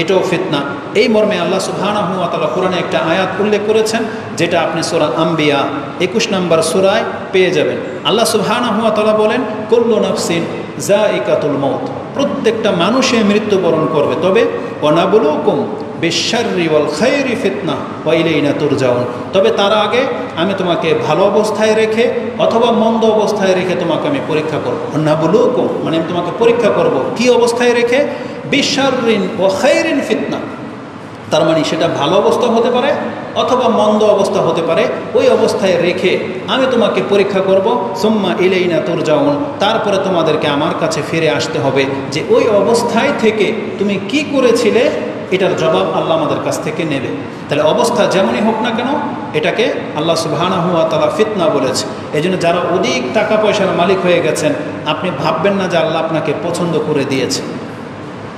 S1: এটাও ফিতনা। এই মর্মে আল্লাহ সুবহানাহু ওয়া তাআলা কোরআনে একটা আয়াত উল্লেখ করেছেন, যেটা আপনি সূরা আম্বিয়া 21 নম্বর সূরায় পেয়ে যাবেন। আল্লাহ সুবহানাহু ওয়া তাআলা বলেন, কুল্লু নাফসিন যায়িকাতুল মাউত, প্রত্যেকটা মানুষে মৃত্যুবরণ করবে, তবে ওয়ানাবলুকুম বিশ-শাররি ওয়াল খায়রি ফিতনা ওয়া ইলাইনা তুরজাউন, তবে তার আগে আমি তোমাকে ভালো অবস্থায় রেখে অথবা মন্দ অবস্থায় রেখে তোমাকে আমি পরীক্ষা করব। ওয়ানাবলুকুম মানে আমি তোমাকে পরীক্ষা করব কি অবস্থায় রেখে? বিশ-শাররিন ওয়া খায়রিন ফিতনা, তার মানে সেটা ভালো অবস্থা হতে পারে অথবা মন্দ অবস্থা হতে পারে। ওই অবস্থায় রেখে আমি তোমাকে পরীক্ষা করব। সুম্মা ইলাইনা তুরজাউন, তারপরে তোমাদেরকে আমার কাছে ফিরে আসতে হবে যে ওই অবস্থায় থেকে তুমি কি করেছিলে এটার জবাব আল্লাহ আমাদের কাছ থেকে নেবে। তাহলে অবস্থা যেমনই হোক না কেন এটাকে আল্লাহ সুবহানাহু ওয়া তাআলা ফিতনা বলেছে। এই জন্য যারা অধিক টাকা পয়সার মালিক হয়ে গেছেন, আপনি ভাববেন না যে আল্লাহ আপনাকে পছন্দ করে দিয়েছে,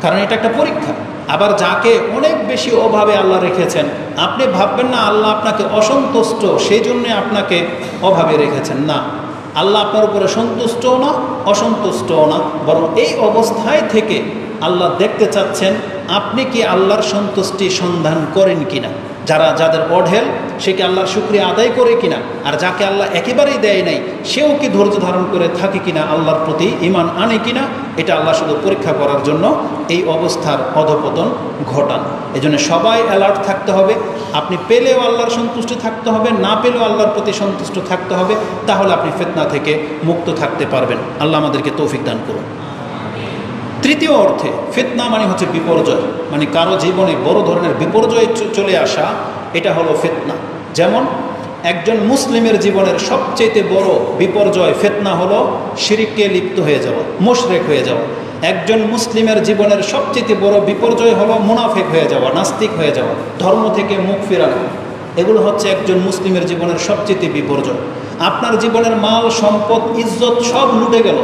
S1: কারণ এটা একটা পরীক্ষা। আবার যাকে অনেক বেশি অভাবে আল্লাহ রেখেছেন, আপনি ভাববেন না আল্লাহ আপনাকে অসন্তুষ্ট সেই জন্যে আপনাকে অভাবে রেখেছেন। না, আল্লাহ আপনার উপরে সন্তুষ্টও না অসন্তুষ্টও না, বরং এই অবস্থায় থেকে আল্লাহ দেখতে চাচ্ছেন আপনি কি আল্লাহর সন্তুষ্টি সন্ধান করেন কিনা। যাদের অঢেল সে কি আল্লাহর শুকরিয়া আদায় করে কিনা, আর যাকে আল্লাহ একেবারেই দেয় নাই সেও কি ধৈর্য ধারণ করে থাকে কিনা, আল্লাহর প্রতি ঈমান আনে কিনা, এটা আল্লাহ শুধু পরীক্ষা করার জন্য এই অবস্থার অধপতন ঘটান। এই জন্য সবাই অ্যালার্ট থাকতে হবে। আপনি পেলেও আল্লাহর সন্তুষ্টি থাকতে হবে, না পেলেও আল্লাহর প্রতি সন্তুষ্ট থাকতে হবে, তাহলে আপনি ফিতনা থেকে মুক্ত থাকতে পারবেন। আল্লাহ আমাদেরকে তৌফিক দান করুন। তৃতীয় অর্থে ফিতনা মানে হচ্ছে বিপর্যয়, মানে কারো জীবনে বড় ধরনের বিপর্যয় চলে আসা, এটা হলো ফিতনা। যেমন একজন মুসলিমের জীবনের সবচেয়ে বড় বিপর্যয় ফিতনা হলো শিরকে লিপ্ত হয়ে যাওয়া, মুশরিক হয়ে যাওয়া। একজন মুসলিমের জীবনের সবচেয়ে বড় বিপর্যয় হলো মুনাফিক হয়ে যাওয়া, নাস্তিক হয়ে যাওয়া, ধর্ম থেকে মুখ ফিরানো। এগুলো হচ্ছে একজন মুসলিমের জীবনের সবচেয়ে বিপর্যয়। আপনার জীবনের মাল সম্পদ ইজ্জত সব লুটে গেল,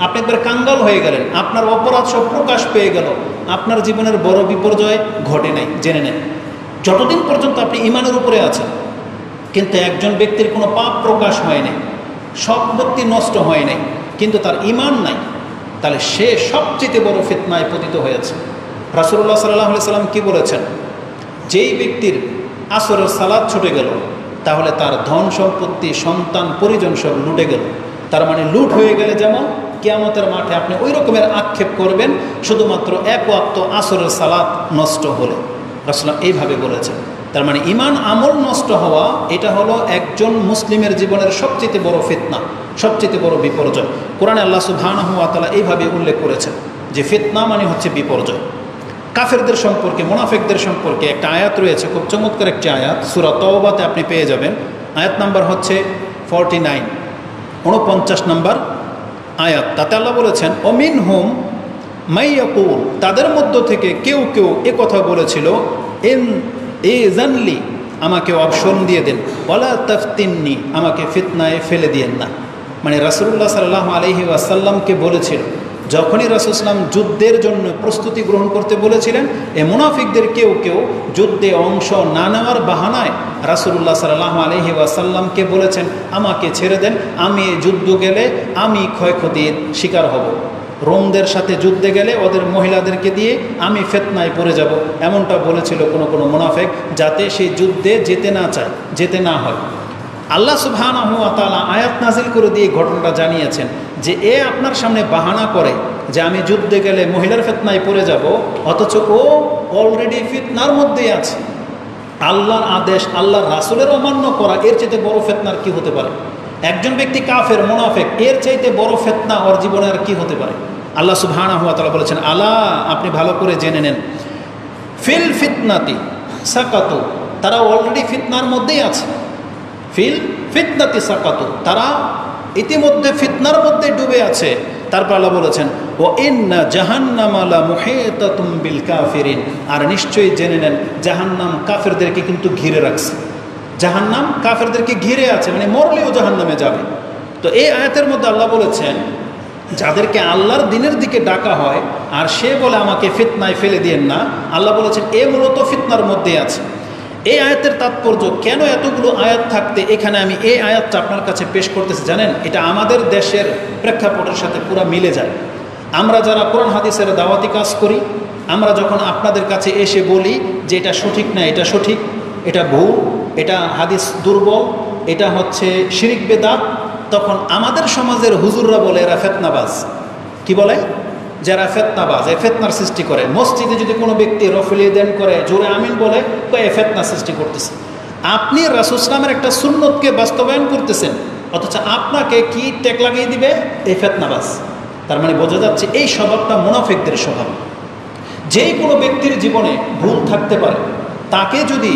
S1: আপনি একবার কাঙ্গাল হয়ে গেলেন, আপনার অপরাধ সব প্রকাশ পেয়ে গেল, আপনার জীবনের বড় বিপর্যয় ঘটে নাই, জেনে নেন। যতদিন পর্যন্ত আপনি ইমানের উপরে আছেন, কিন্তু একজন ব্যক্তির কোনো পাপ প্রকাশ হয় নাই, সম্পত্তি নষ্ট হয় নাই, কিন্তু তার ইমান নাই, তাহলে সে সবচেয়ে বড় ফিতনায় পতিত হয়েছে। রাসূলুল্লাহ সাল্লাল্লাহু আলাইহি সাল্লাম কি বলেছেন? যেই ব্যক্তির আসরের সালাত ছুটে গেল, তাহলে তার ধন সম্পত্তি সন্তান পরিজন সব লুটে গেল। তার মানে লুট হয়ে গেলে যেমন কিয়ামতের মাঠে আপনি ওই রকমের আক্ষেপ করবেন শুধুমাত্র এক ওয়াক্ত আসরের সালাত নষ্ট হলে। রাসূলুল্লাহ এইভাবে বলেছেন। তার মানে ইমান আমল নষ্ট হওয়া এটা হলো একজন মুসলিমের জীবনের সবচেয়ে বড় ফিতনা, সবচেয়ে বড় বিপর্যয়। কোরআনে আল্লাহ সুবহানাহু ওয়া তাআলা এইভাবে উল্লেখ করেছেন যে ফিতনা মানে হচ্ছে বিপর্যয়। কাফেরদের সম্পর্কে, মুনাফিকদের সম্পর্কে একটা আয়াত রয়েছে, খুব চমৎকার একটি আয়াত, সূরা তাওবাতে আপনি পেয়ে যাবেন। আয়াত নাম্বার হচ্ছে 49, 49 নম্বর আয়াত। তাতে আল্লাহ বলেছেন, ওমিনহুম মাইয়াকুল, তাদের মধ্য থেকে কেউ কেউ কথা বলেছিল, জানলি, আমাকে অপশন দিয়ে দেন, ওয়ালা তাফতিননি, আমাকে ফিতনায় ফেলে দিয়েন না। মানে রাসূলুল্লাহ সাল্লাল্লাহু আলাইহি ওয়াসাল্লামকে বলেছিল, যখনই রাসূল সাল্লাম যুদ্ধের জন্য প্রস্তুতি গ্রহণ করতে বলেছিলেন, এই মুনাফিকদের কেউ কেউ যুদ্ধে অংশ না নেওয়ার বাহানায় রাসূলুল্লাহ সাল্লাল্লাহু আলাইহি ওয়াসাল্লামকে বলেছেন, আমাকে ছেড়ে দেন, আমি যুদ্ধ গেলে আমি ক্ষয়ক্ষতির শিকার হব, রোমদের সাথে যুদ্ধে গেলে ওদের মহিলাদেরকে দিয়ে আমি ফিতনায় পড়ে যাব, এমনটা বলেছিল কোনো কোনো মুনাফিক, যাতে সেই যুদ্ধে যেতে না চায়, যেতে না হয়। আল্লাহ সুবহানাহু ওয়া তাআলা আয়াত নাজিল করে দিয়ে ঘটনাটা জানিয়েছেন যে আপনার সামনে বাহানা করে যে আমি যুদ্ধে গেলে মহিলার ফিতনায় পড়ে যাব, অথচ ও অলরেডি ফিতনার মধ্যেই আছে। আল্লাহর আদেশ, আল্লাহর রাসূলের অমান্য করা, এর চাইতে বড় ফিতনার কি হতে পারে? একজন ব্যক্তি কাফের, মুনাফিক, এর চাইতে বড় ফিতনা ওর জীবনে আর কি হতে পারে? আল্লাহ সুবহানাহু ওয়া তাআলা বলেছেন, আলা, আপনি ভালো করে জেনে নেন, ফিল ফিতনাতি সাকাতু, তারা অলরেডি ফিতনার মধ্যেই আছে। ফিল ফিতনাতি সাকাতু, তারা ইতিমধ্যে ফিতনার মধ্যে ডুবে আছে। তারপর আল্লাহ বলেছেন, ও ইন্না জাহান্নামা লা মুহিতাতুম বিল কাফিরিন, আর নিশ্চয়ই জেনে নেন জাহান্নাম কাফেরদেরকে কিন্তু ঘিরে রাখছে। জাহান্নাম কাফেরদেরকে ঘিরে আছে, মানে মরলেও জাহান্নামে যাবে। তো এই আয়াতের মধ্যে আল্লাহ বলেছেন, যাদেরকে আল্লাহর দিনের দিকে ডাকা হয় আর সে বলে আমাকে ফিতনায় ফেলে দিয়েন না, আল্লাহ বলেছেন এ মূলত ফিতনার মধ্যে আছে। এই আয়াতের তাৎপর্য, কেন এতগুলো আয়াত থাকতে এখানে আমি এই আয়াতটা আপনার কাছে পেশ করতেছি জানেন? এটা আমাদের দেশের প্রেক্ষাপটের সাথে পুরো মিলে যায়। আমরা যারা কোরআন হাদিসের দাওয়াতি কাজ করি, আমরা যখন আপনাদের কাছে এসে বলি যে এটা সঠিক না, এটা সঠিক, এটা ভুল, এটা হাদিস দুর্বল, এটা হচ্ছে শিরিক বেদাত, তখন আমাদের সমাজের হুজুররা বলে এরা ফিতনাবাজ। কি বলে? যারা ফিতনাবাজ, এ ফিতনার সৃষ্টি করে। মসজিদে যদি কোনো ব্যক্তি রফলি দেন করে জোরে আমিন বলে, তো এ ফিতনা সৃষ্টি করতেছে। আপনি রাসূল ইসলামের একটা সুন্নতকে বাস্তবায়ন করতেছেন, অথচ আপনাকে কি টেক লাগিয়ে দিবে? এই ফিতনাবাজ। তার মানে বোঝা যাচ্ছে এই স্বভাবটা মুনাফিকদের স্বভাব। যেই কোনো ব্যক্তির জীবনে ভুল থাকতে পারে, তাকে যদি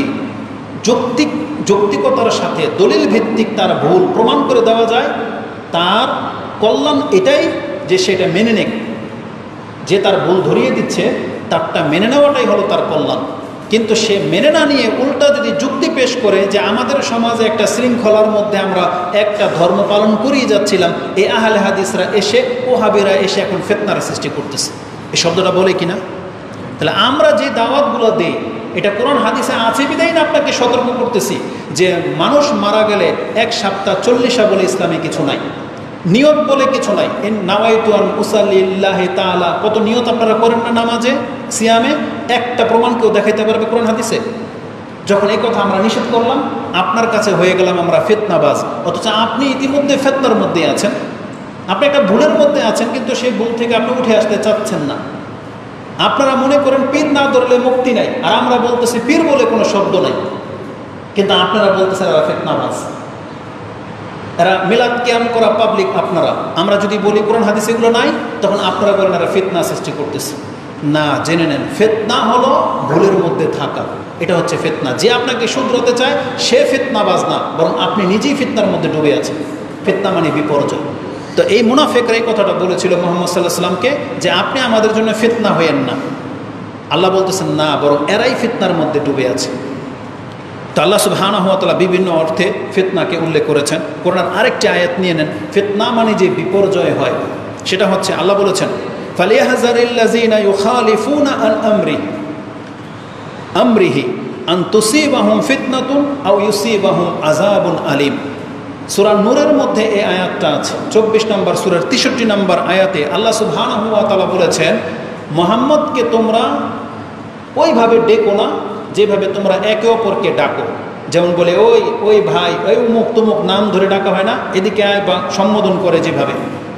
S1: যৌক্তিকতার সাথে দলিল ভিত্তিক তার ভুল প্রমাণ করে দেওয়া যায়, তার কল্যাণ এটাই যে সেটা মেনে নেয়। যে তার ভুল ধরিয়ে দিচ্ছে তারটা মেনে নেওয়াটাই হলো তার কল্যাণ। কিন্তু সে মেনে না নিয়ে উল্টা যদি যুক্তি পেশ করে যে আমাদের সমাজে একটা শৃঙ্খলার মধ্যে আমরা একটা ধর্ম পালন করিয়ে যাচ্ছিলাম, এই আহলে হাদিসরা এসে, ওহাবিরা এসে এখন ফিতনার সৃষ্টি করতেছে, এই শব্দটা বলে কিনা? তাহলে আমরা যে দাওয়াতগুলো দিই, এটা কোরআন হাদিসে আছে বিধায় না আপনাকে সতর্ক করতেছি যে মানুষ মারা গেলে 1 সপ্তাহ 40 বলে ইসলামে কিছু নাই, নিয়ত বলে কিছু নাই। নাওয়াইতু আন উসাল্লিল্লাহি তাআলা, কত নিয়ত আপনারা করেন না নামাজে, সিয়ামে? একটা প্রমাণ কেউ দেখাইতে পারবে কোরআন হাদিসে? যখন এই কথা আমরা নিষেধ করলাম, আপনার কাছে হয়ে গেলাম আমরা ফিতনাবাজ, অথচ আপনি ইতিমধ্যে ফিতনার মধ্যে আছেন। আপনি একটা ভুলের মধ্যে আছেন, কিন্তু সেই ভুল থেকে আপনি উঠে আসতে চাচ্ছেন না। আপনারা মনে করেন পীর না ধরলে মুক্তি নাই, আর আমরা বলতেছি পীর বলে কোনো শব্দ নাই, কিন্তু আপনারা বলতেছেন এরা ফিতনাবাজ, এরা মিলাদ কিয়াম করা পাবলিক আপনারা। আমরা যদি বলি কোরআন হাদিস এগুলো নাই, তখন আপনারা বলেন এরা ফিতনা সৃষ্টি করতেছে। না, জেনে নেন, ফিতনা হলো ভুলের মধ্যে থাকা, এটা হচ্ছে ফিতনা। যে আপনাকে শুধরাতে চায় সে ফিতনাবাজ না, বরং আপনি নিজেই ফিতনার মধ্যে ডুবে আছেন। ফিতনা মানে বিপর্যয়। তো এই মুনাফিকরা এই কথাটা বলেছিল মুহাম্মদ সাল্লাল্লাহু আলাইহি ওয়াসাল্লামকে যে আপনি আমাদের জন্য ফিতনা হয়েন না। আল্লাহ বলতেছেন না, বরং এরাই ফিতনার মধ্যে ডুবে আছে। তো আল্লাহ সুবহানাহু ওয়া তাআলা বিভিন্ন অর্থে ফিতনাকে উল্লেখ করেছেন। কোরআনের আরেকটি আয়াত নিয়ে নেন, ফিতনা মানে যে বিপর্যয় হয় সেটা হচ্ছে আল্লাহ বলেছেন ফালিয়াহযারিল্লাযীনা ইউখালিফুনা আন আমরিহি আন তুসিবাহুম ফিতনাতুন আও ইউসিবাহুম আযাবুন আলীম। সূরা নূরের মধ্যে এই আয়াতটা আছে, 24 নম্বর সূরার 63 নম্বর আয়াতে আল্লাহ সুবহানাহু ওয়া তাআলা বলেছেন মুহাম্মদকে তোমরা ওইভাবে ডেকো না যেভাবে তোমরা একে অপরকে ডাকো। যেমন বলে ওই ওই ভাই, ওই উমুক তুমুক নাম ধরে ডাকা হয় না, এদিকে আয় বা সম্বোধন করে যেভাবে,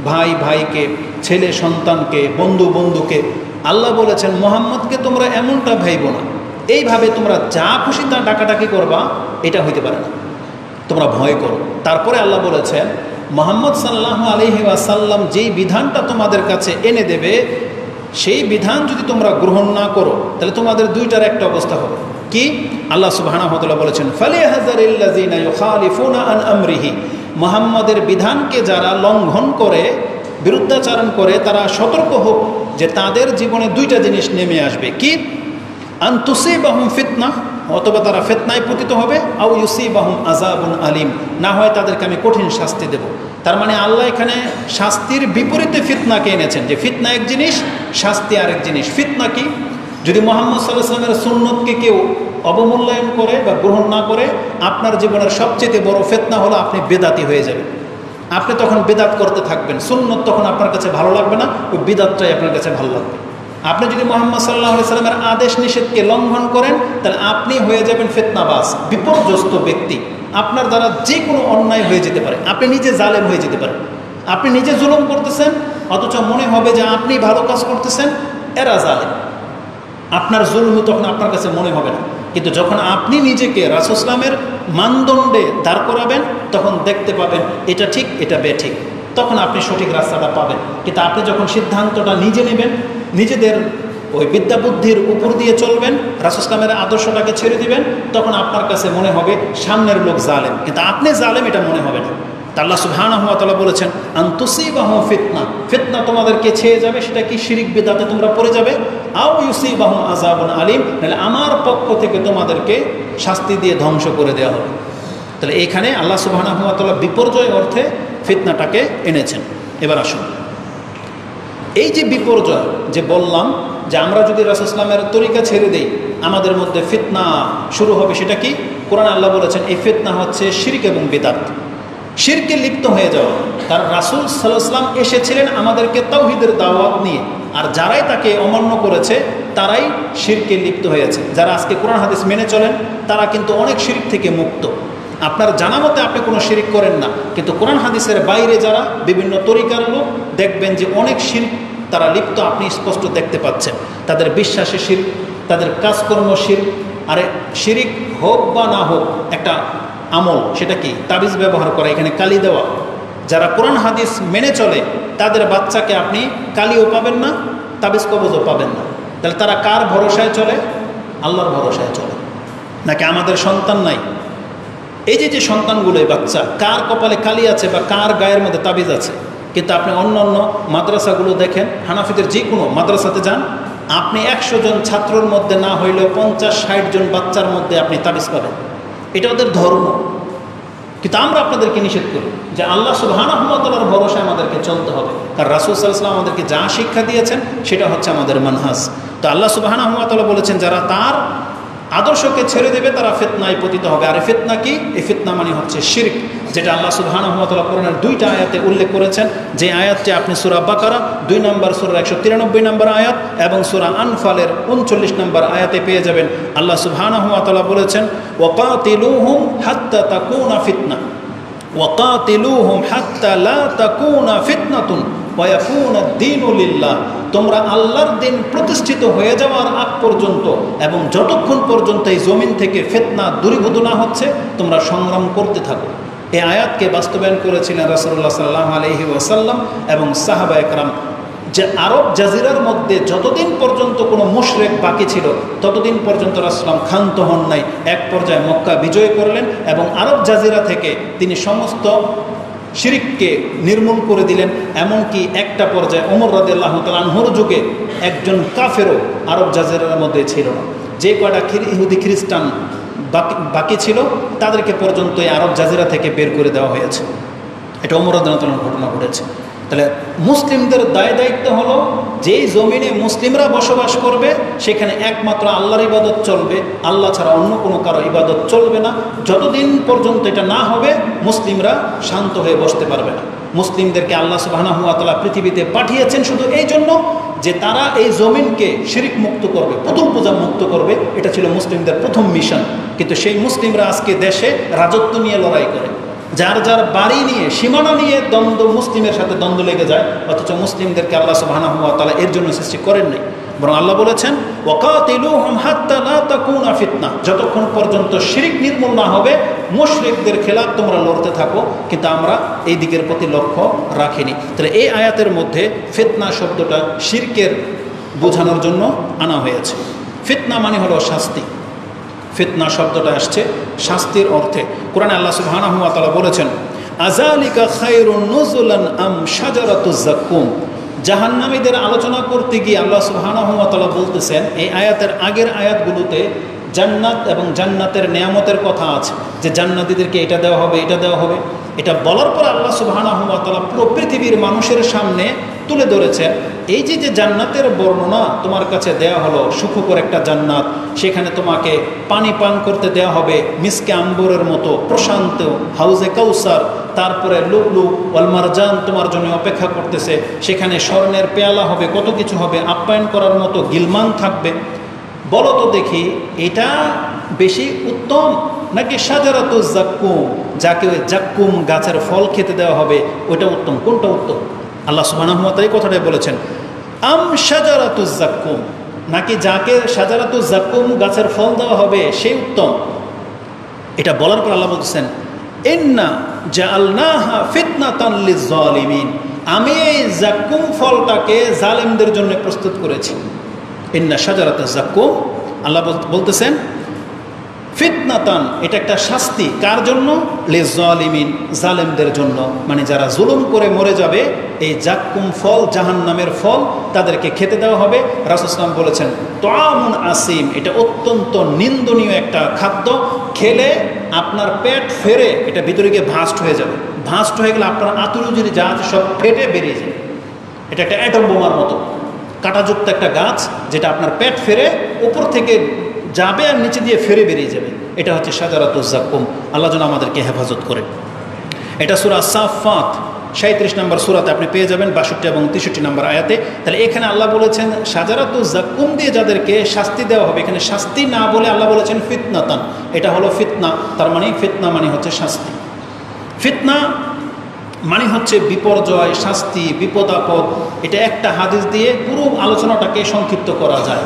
S1: ভাই ভাইকে, ছেলে সন্তানকে, বন্ধু বন্ধুকে। আল্লাহ বলেছেন মুহাম্মদকে তোমরা এমনটা ভাইবো না, এইভাবে তোমরা যা খুশি তা ডাকাডাকি করবা, এটা হইতে পারে না, তোমরা ভয় করো। তারপরে আল্লাহ বলেছেন মুহাম্মদ সাল্লাল্লাহু আলাইহি ওয়াসাল্লাম যেই বিধানটা তোমাদের কাছে এনে দেবে, সেই বিধান যদি তোমরা গ্রহণ না করো তাহলে তোমাদের দুইটার একটা অবস্থা হবে। কি? আল্লাহ সুবহানাহু ওয়া তাআলা বলেছেন ফালিয়াহযারিল্লাযীনা ইউখালিফুনা আন আমরিহি, মুহাম্মদের বিধানকে যারা লঙ্ঘন করে, বিরুদ্ধাচরণ করে, তারা সতর্ক হোক যে তাদের জীবনে দুইটা জিনিস নেমে আসবে। কি? আন তুসিবাহুম ফিতনা, অথবা তারা ফিতনায় পতিত হবে, আও ইউসিবাহুম আযাবুন আলীম, না হয় তাদেরকে আমি কঠিন শাস্তি দেব। তার মানে আল্লাহ এখানে শাস্তির বিপরীতে ফিতনাকে এনেছেন, যে ফিতনা এক জিনিস, শাস্তি আরেক জিনিস। ফিতনা কি? যদি মুহাম্মদ সাল্লাল্লাহু আলাইহি ওয়াসাল্লামের সুন্নতকে কেউ অবমূল্যায়ন করে বা গ্রহণ না করে, আপনার জীবনের সবচেয়ে বড় ফিতনা হলো আপনি বেদাতি হয়ে যাবেন। আপনি তখন বেদাত করতে থাকবেন, সুন্নত তখন আপনার কাছে ভালো লাগবে না, ওই বিদাতটাই আপনার কাছে ভালো লাগবে। আপনি যদি মুহাম্মদ সাল্লাল্লাহু আলাইহি ওয়াসাল্লামের আদেশ নিষেধকে লঙ্ঘন করেন, তাহলে আপনি হয়ে যাবেন ফিতনাবাজ, বিপর্যস্ত ব্যক্তি। আপনার দ্বারা যে কোনো অন্যায় হয়ে যেতে পারে, আপনি নিজে জালেম হয়ে যেতে পারেন। আপনি নিজে জুলুম করতেছেন, অথচ মনে হবে যে আপনি ভালো কাজ করতেছেন, এরা জালেম। আপনার জুলুম তখন আপনার কাছে মনে হবে না, কিন্তু যখন আপনি নিজেকে রাসূল ইসলামের মানদণ্ডে দাঁড় করাবেন, তখন দেখতে পাবেন এটা ঠিক, এটা বেঠিক, তখন আপনি সঠিক রাস্তাটা পাবেন। কিন্তু আপনি যখন সিদ্ধান্তটা নিজে নেবেন, নিজেদের ওই বিদ্যা বুদ্ধির উপর দিয়ে চলবেন, রাসূল ইসলামের আদর্শটাকে ছেড়ে দিবেন, তখন আপনার কাছে মনে হবে সামনের লোক জালেম, কিন্তু আপনি জালেম এটা মনে হবে না। আল্লাহ সুবহানাহু ওয়া তাআলা বলেছেন আন তুসিবাহুম ফিতনা, ফিতনা তোমাদেরকে ছেয়ে যাবে। সেটা কি? শিরিক বিদআতে তোমরা পড়ে যাবে। আও ইউসিবাহুম আযাবুন আলীম, তাহলে আমার পক্ষ থেকে তোমাদেরকে শাস্তি দিয়ে ধ্বংস করে দেওয়া হবে। তাহলে এখানে আল্লাহ সুবহানাহু ওয়া তাআলা বিপর্যয় অর্থে ফিতনাটাকে এনেছেন। এবার আসুন, এই যে বিপর্যয় যে বললাম, যে আমরা যদি রাসূল ইসলামের তরিকা ছেড়ে দেই আমাদের মধ্যে ফিতনা শুরু হবে, সেটা কি? কোরআন আল্লাহ বলেছেন এই ফিতনা হচ্ছে শিরক এবং বিদআত, শিরকে লিপ্ত হয়ে যাওয়া। কারণ রাসূল সাল্লাল্লাহু আলাইহি ওয়াসাল্লাম এসেছিলেন আমাদেরকে তাওহীদের দাওয়াত নিয়ে, আর যারাই তাকে অমান্য করেছে তারাই শিরকে লিপ্ত হয়েছে। যারা আজকে কোরআন হাদিস মেনে চলেন তারা কিন্তু অনেক শিরক থেকে মুক্ত। আপনার জানা মতে আপনি কোনো শিরক করেন না, কিন্তু কোরআন হাদিসের বাইরে যারা বিভিন্ন তরিকার লোক, দেখবেন যে অনেক শিরক তারা লিপ্ত, আপনি স্পষ্ট দেখতে পাচ্ছেন। তাদের বিশ্বাসে শিরক, তাদের কাজকর্ম শিরক। আরে শিরক হোক বা না হোক একটা আমল, সেটা কি? তাবিজ ব্যবহার করা, এখানে কালি দেওয়া। যারা কোরআন হাদিস মেনে চলে তাদের বাচ্চাকে আপনি কালিও পাবেন না, তাবিজ কবজও পাবেন না। তাহলে তারা কার ভরসায় চলে? আল্লাহর ভরসায় চলে। নাকি আমাদের সন্তান নাই? এই যে সন্তানগুলো, বাচ্চা, কার কপালে কালি আছে বা কার গায়ের মধ্যে তাবিজ আছে? কিন্তু আপনি অন্য অন্য মাদ্রাসাগুলো দেখেন, হানাফিদের যে কোনো মাদ্রাসাতে যান, আপনি 100 জন ছাত্রর মধ্যে না হইলেও 50-60 জন বাচ্চার মধ্যে আপনি তাবিজ পাবেন। এটা ওদের ধর্ম। কিন্তু আমরা আপনাদেরকে নিষেধ করি যে আল্লাহ সুবহানাহু ওয়া তাআলার ভরসায় আমাদেরকে চলতে হবে। আর রাসূল সাল্লাল্লাহু আলাইহি ওয়াসাল্লাম আমাদেরকে যা শিক্ষা দিয়েছেন সেটা হচ্ছে আমাদের মানহাজ। তো আল্লাহ সুবহানাহু ওয়া তাআলা বলেছেন যারা তার আদর্শকে ছেড়ে দেবে তারা ফিতনায় পতিত হবে। আর এই ফিতনা কি? এই ফিতনা মানে হচ্ছে শিরক, যেটা আল্লাহ সুবহানাহু ওয়া তাআলা কোরআনের 2টা আয়াতে উল্লেখ করেছেন। যে আয়াতটি আপনি সূরা বাকারা 2 নম্বর সূরার 193 নম্বর আয়াত এবং সূরা আনফালের 39 নম্বর আয়াতে পেয়ে যাবেন। আল্লাহ সুবহানাহু ওয়া তাআলা বলেছেন ওয়াকাতিলুহুম হাত্তা তাকুনা ফিতনা, ওয়াকাতিলুহুম হাত্তা লা তাকুনা ফিতনাতুন ওয়া ইয়াকুনা দ্বীনু লিল্লাহ। তোমরা আল্লাহর দিন প্রতিষ্ঠিত হয়ে যাওয়ার আগ পর্যন্ত এবং যতক্ষণ পর্যন্ত এই জমিন থেকে ফিতনা দূরীভূত না হচ্ছে তোমরা সংগ্রাম করতে থাকো। এই আয়াতকে বাস্তবায়ন করেছিলেন রাসূলুল্লাহ সাল্লাল্লাহু আলাইহি ওয়াসাল্লাম এবং সাহাবা একরাম। যে আরব জাজিরার মধ্যে যতদিন পর্যন্ত কোনো মুশরিক বাকি ছিল ততদিন পর্যন্ত রাসূল ক্ষান্ত হন নাই। এক পর্যায়ে মক্কা বিজয় করলেন এবং আরব জাজিরা থেকে তিনি সমস্ত শিরককে নির্মূল করে দিলেন। এমনকি একটা পর্যায়ে ওমর রাদিয়াল্লাহু তাআলা আনহুর যুগে একজন কাফেরও আরব জাজিরার মধ্যে ছিল না। যে কয়টা ইহুদি খ্রিস্টান বাকি ছিল তাদেরকে পর্যন্ত এই আরব জাজিরা থেকে বের করে দেওয়া হয়েছে। এটা ওমর রাদিয়াল্লাহু তাআলার ঘটনা ঘটেছে। তাহলে মুসলিমদের দায় দায়িত্ব হলো যেই জমিনে মুসলিমরা বসবাস করবে সেখানে একমাত্র আল্লাহর ইবাদত চলবে, আল্লাহ ছাড়া অন্য কোনো কারো ইবাদত চলবে না। যতদিন পর্যন্ত এটা না হবে মুসলিমরা শান্ত হয়ে বসতে পারবে না। মুসলিমদেরকে আল্লাহ সুবহানাহু ওয়া তাআলা পৃথিবীতে পাঠিয়েছেন শুধু এই জন্য যে তারা এই জমিনকে শিরক মুক্ত করবে, পুতুল পূজা মুক্ত করবে। এটা ছিল মুসলিমদের প্রথম মিশন। কিন্তু সেই মুসলিমরা আজকে দেশে রাজত্ব নিয়ে লড়াই করে, যার যার বাড়ি নিয়ে সীমানা নিয়ে দ্বন্দ্ব, মুসলিমের সাথে দ্বন্দ্ব লেগে যায়। অথচ মুসলিমদেরকে আল্লাহ সুবহানাহু ওয়া তাআলা এর জন্য সৃষ্টি করেন নাই, বরং আল্লাহ বলেছেন ওয়াকাতিলুহুম হাত্তা লা তাকুনা ফিতনা, যতক্ষণ পর্যন্ত শিরক নির্মূল না হবে মুশরিকদের খেলাফ তোমরা লড়তে থাকো। কিন্তু আমরা এই দিকের প্রতি লক্ষ্য রাখিনি। তাহলে এই আয়াতের মধ্যে ফিতনা শব্দটা শিরকের বোঝানোর জন্য আনা হয়েছে। ফিতনা মানে হলো শাস্তি। ফিতনা শব্দটা আসছে শাস্তির অর্থে। কোরআনে আল্লাহ সুবহানাহু ওয়া তাআলা বলেছেন আযালিকা খায়রুন নুজুলান আম শাজারাতুজ যাক্কুম। জাহান্নামীদের আলোচনা করতে গিয়ে আল্লাহ সুবহানাহু ওয়া তাআলা বলতেছেন, এই আয়াতের আগের আয়াতগুলোতে জান্নাত এবং জান্নাতের নেয়ামতের কথা আছে, যে জান্নাতীদেরকে এটা দেওয়া হবে, এটা দেওয়া হবে। এটা বলার পর আল্লাহ সুবহানাহু ওয়া তাআলা পুরো পৃথিবীর মানুষের সামনে তুলে ধরেছেন, এই যে যে জান্নাতের বর্ণনা তোমার কাছে দেয়া হলো, সুখকর একটা জান্নাত, সেখানে তোমাকে পানি পান করতে দেওয়া হবে মিসকে আম্বরের মতো প্রশান্ত, হাউজে কাউসার, তারপরে লুকলু ওয়াল মারজান তোমার জন্য অপেক্ষা করতেছে, সেখানে স্বর্ণের পেয়ালা হবে, কত কিছু হবে, আপ্যায়ন করার মতো গিলমান থাকবে। বলো তো দেখি এটা বেশি উত্তম নাকি শাজারাতুজ যাক্কুম, যাকে ওই যাক্কুম গাছের ফল খেতে দেওয়া হবে ওইটা উত্তম? কোনটা উত্তম? আল্লাহ সুবহানাহু ওয়া তাআলা এই কথাটাই বলেছেন, আম শাজারাতুজ যাক্কুম, নাকি যাকে শাজারাতুজ যাক্কুম গাছের ফল দেওয়া হবে সেই উত্তম? এটা বলার পর আল্লাহ বলছেন ইন্না জাআলনাহা ফিতনাতান লিয-যালিমিন, আমি এই যাক্কুম ফলটাকে জালেমদের জন্য প্রস্তুত করেছি। ইন্না শাজারাতুজ যাক্কুম, আল্লাহ বলতেছেন ফিতনাতান, এটা একটা শাস্তি কার জন্য? লিয-যালিমিন, জালেমদের জন্য। মানে যারা জুলুম করে মরে যাবে, এই যাক্কুম ফল জাহান্নামের ফল তাদেরকে খেতে দেওয়া হবে। রাসূল সাল্লাল্লাহু আলাইহি ওয়াসাল্লাম বলেছেন তুআমুন আসিম, এটা অত্যন্ত নিন্দনীয় একটা খাদ্য, খেলে আপনার পেট ফেরে এটা ভিতরে গিয়ে ভাস্ট হয়ে যাবে। ভাস্ট হয়ে গেলে আপনার আতুরুজির যা আছে সব ফেটে বেরিয়ে যাবে। এটা একটা অ্যাটম বোমার মতো কাঁটাযুক্ত একটা গাছ, যেটা আপনার পেট ফেরে উপর থেকে যাবে আর নিচে দিয়ে ফেরে বেরিয়ে যাবে। এটা হচ্ছে শাজারাতুজ যাক্কুম। আল্লাহ যেন আমাদেরকে হেফাজত করে। এটা সূরা সাফফাত 37 নম্বর সূরাতে আপনি পেয়ে যাবেন 62 এবং 63 নম্বর আয়াতে। তাহলে এখানে আল্লাহ বলেছেন শাজারাতুজ যাক্কুম দিয়ে যাদেরকে শাস্তি দেওয়া হবে। এখানে শাস্তি না বলে আল্লাহ বলেছেন ফিতনাতান, এটা হলো ফিতনা। তার মানে ফিতনা মানে হচ্ছে শাস্তি। ফিতনা মানে হচ্ছে বিপর্যয়, শাস্তি, বিপদ আপদ। এটা একটা হাদিস দিয়ে পুরো আলোচনাটাকে সংক্ষিপ্ত করা যায়।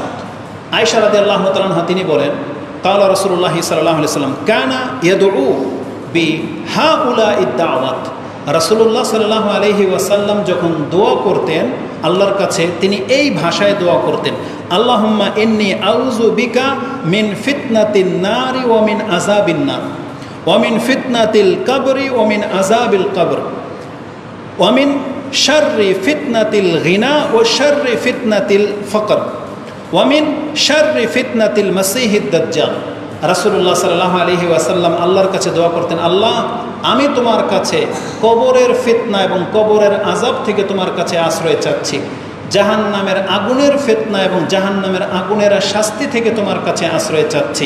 S1: আয়েশা রাদিয়াল্লাহু তাআলা আনহা তিনি বলেন ক্বালা রাসূলুল্লাহ সাল্লাল্লাহু আলাইহি ওয়াসাল্লাম কানা ইয়াদউ বিহাউলাইদ দাওয়াত। রাসূলুল্লাহ সাল্লাল্লাহু আলাইহি ওয়াসাল্লাম যখন দোয়া করতেন আল্লাহর কাছে, তিনি এই ভাষায় দোয়া করতেন, আল্লাহুম্মা ইন্নী আউযু বিকা মিন ফিতনাতিন নারি ওয়া মিন আযাবিন নার ওয়া মিন ফিতনাতিল কবরি ওয়া মিন আযাবিল কবর ওয়া মিন শাররি ফিতনাতিল গিনা ওয়া শাররি ফিতনাতিল ফকর ওয়া মিন শাররি ফিতনাতিল মাসীহিদ দাজ্জাল। রাসূলুল্লাহ সাল্লাল্লাহু আলাইহি ওয়াসাল্লাম আল্লাহর কাছে দোয়া করতেন, আল্লাহ আমি তোমার কাছে কবরের ফিতনা এবং কবরের আযাব থেকে তোমার কাছে আশ্রয় চাচ্ছি, জাহান্নামের আগুনের ফিতনা এবং জাহান্নামের আগুনের শাস্তি থেকে তোমার কাছে আশ্রয় চাচ্ছি।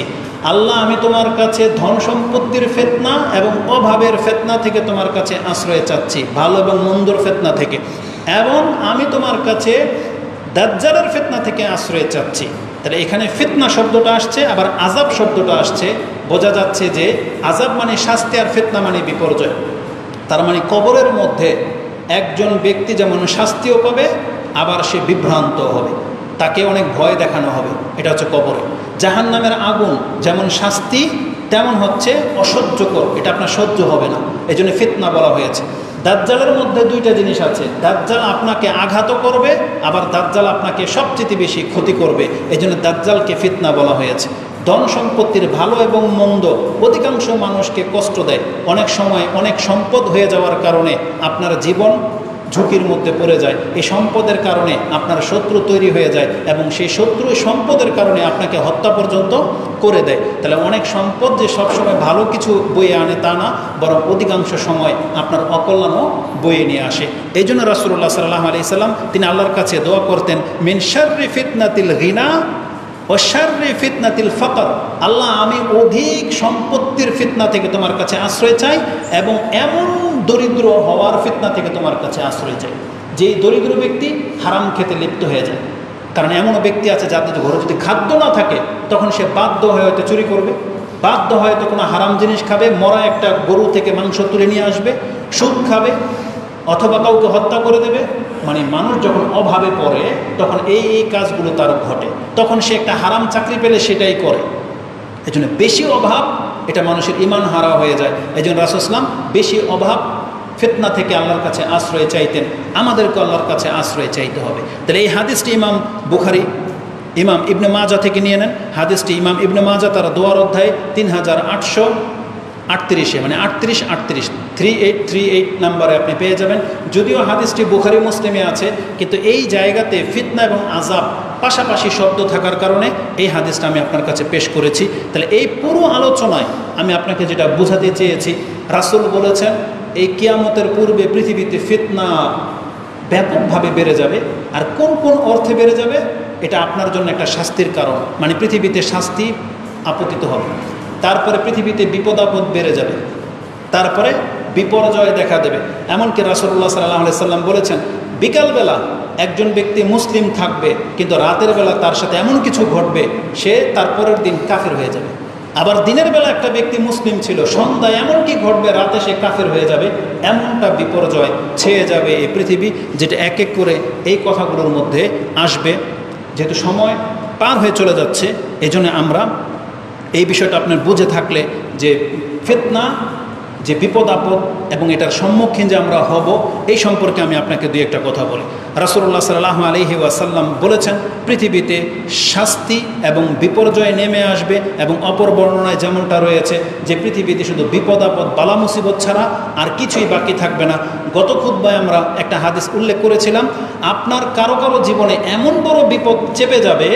S1: আল্লাহ আমি তোমার কাছে ধন সম্পত্তির ফিতনা এবং অভাবের ফিতনা থেকে তোমার কাছে আশ্রয় চাচ্ছি, ভালো এবং মন্দর ফিতনা থেকে, এবং আমি তোমার কাছে দাজ্জালের ফিতনা থেকে আশ্রয় চাচ্ছি। তাহলে এখানে ফিতনা শব্দটা আসছে, আবার আযাব শব্দটা আসছে। বোঝা যাচ্ছে যে আযাব মানে শাস্তি আর ফিতনা মানে বিপর্যয়। তার মানে কবরের মধ্যে একজন ব্যক্তি যেমন শাস্তিও পাবে, আবার সে বিভ্রান্ত হবে, তাকে অনেক ভয় দেখানো হবে। এটা হচ্ছে কবরে। জাহান্নামের আগুন যেমন শাস্তি তেমন হচ্ছে অসহ্যকর, এটা আপনার সহ্য হবে না, এই জন্য ফিতনা বলা হয়েছে। দাজ্জালের মধ্যে দুইটা জিনিস আছে, দাজ্জাল আপনাকে আঘাত করবে, আবার দাজ্জাল আপনাকে সবচেয়ে বেশি ক্ষতি করবে, এই জন্য দাজ্জালকে ফিতনা বলা হয়েছে। ধন সম্পত্তির ভালো এবং মন্দ অধিকাংশ মানুষকে কষ্ট দেয়। অনেক সময় অনেক সম্পদ হয়ে যাওয়ার কারণে আপনার জীবন ঝুঁকির মধ্যে পড়ে যায়, এই সম্পদের কারণে আপনার শত্রু তৈরি হয়ে যায় এবং সেই শত্রু সম্পদের কারণে আপনাকে হত্যা পর্যন্ত করে দেয়। তাহলে অনেক সম্পদ যে সবসময় ভালো কিছু বয়ে আনে তা না, বরং অধিকাংশ সময় আপনার অকল্যাণও বয়ে নিয়ে আসে। এই জন্য রাসূলুল্লাহ সাল্লাল্লাহু আলাইহি সাল্লাম তিনি আল্লাহর কাছে দোয়া করতেন, মিন শাররি ফিতনাতিল গিনা ওয়া শাররি ফিতনাতিল ফাকর, আল্লাহ আমি অধিক সম্পত্তির ফিতনা থেকে তোমার কাছে আশ্রয় চাই এবং এমন দরিদ্র হওয়ার ফিতনা থেকে তোমার কাছে আশ্রয় চাই যেই দরিদ্র ব্যক্তি হারাম খেতে লিপ্ত হয়ে যায়। কারণ এমনও ব্যক্তি আছে যাদের ঘরে যদি খাদ্য না থাকে তখন সে বাধ্য হয়ে হয়তো চুরি করবে, বাধ্য হয়তো কোনো হারাম জিনিস খাবে, মরা একটা গরু থেকে মাংস তুলে নিয়ে আসবে, সুদ খাবে অথবা কাউকে হত্যা করে দেবে। মানে মানুষ যখন অভাবে পড়ে তখন এই কাজগুলো তার ঘটে, তখন সে একটা হারাম চাকরি পেলে সেটাই করে। এই জন্য বেশি অভাব এটা মানুষের ঈমান হারা হয়ে যায়। এই জন্য রাসূল সাল্লাল্লাহু আলাইহি ওয়াসাল্লাম বেশি অভাব ফিতনা থেকে আল্লাহর কাছে আশ্রয় চাইতেন। আমাদেরকে আল্লাহর কাছে আশ্রয় চাইতে হবে। তাহলে এই হাদিসটি ইমাম বুখারী, ইমাম ইবনে মাজা থেকে নিয়ে নেন। হাদিসটি ইমাম ইবনে মাজা তার দোয়ার অধ্যায় 3838 মানে 3838 নাম্বারে আপনি পেয়ে যাবেন। যদিও হাদিসটি বুখারী মুসলিমে আছে, কিন্তু এই জায়গাতে ফিতনা এবং আযাব পাশাপাশি শব্দ থাকার কারণে এই হাদিসটা আমি আপনার কাছে পেশ করেছি। তাহলে এই পুরো আলোচনায় আমি আপনাকে যেটা বোঝাতে চেয়েছি, রাসূল বলেছেন এই কিয়ামতের পূর্বে পৃথিবীতে ফিতনা ব্যাপকভাবে বেড়ে যাবে। আর কোন কোন অর্থে বেড়ে যাবে এটা আপনার জন্য একটা শাস্তির কারণ, মানে পৃথিবীতে শাস্তি আপতিত হবে। তারপরে পৃথিবীতে বিপদ আপদ বেড়ে যাবে, তারপরে বিপর্যয় দেখা দেবে। এমনকি রাসূলুল্লাহ সাল্লাল্লাহু আলাইহি সাল্লাম বলেছেন বিকালবেলা একজন ব্যক্তি মুসলিম থাকবে, কিন্তু রাতের বেলা তার সাথে এমন কিছু ঘটবে সে তারপরের দিন কাফের হয়ে যাবে। আবার দিনের বেলা একটা ব্যক্তি মুসলিম ছিল, সন্ধ্যায় এমন কি ঘটবে রাতে সে কাফের হয়ে যাবে। এমনটা বিপর্যয় ছেয়ে যাবে এই পৃথিবী, যেটা এক এক করে এই কথাগুলোর মধ্যে আসবে। যেহেতু সময় পার হয়ে চলে যাচ্ছে, এই জন্য আমরা এই বিষয়টা আপনার বুঝে থাকলে যে ফিতনা যে বিপদ আপদ এবং এটার সম্মুখীন যে আমরা হব এই সম্পর্কে আমি আপনাকে দুই একটা কথা বলি। রাসূলুল্লাহ সাল্লাল্লাহু আলাইহি ওয়াসাল্লাম বলেছেন পৃথিবীতে শাস্তি এবং বিপর্যয় নেমে আসবে, এবং অপর বর্ণনায় যেমনটা রয়েছে যে পৃথিবীতে শুধু বিপদ আপদ বালা মুসিবত ছাড়া আর কিছুই বাকি থাকবে না। গত খুতবায় আমরা একটা হাদিস উল্লেখ করেছিলাম, আপনার কারো কারো জীবনে এমন বড় বিপদ চেপে যাবে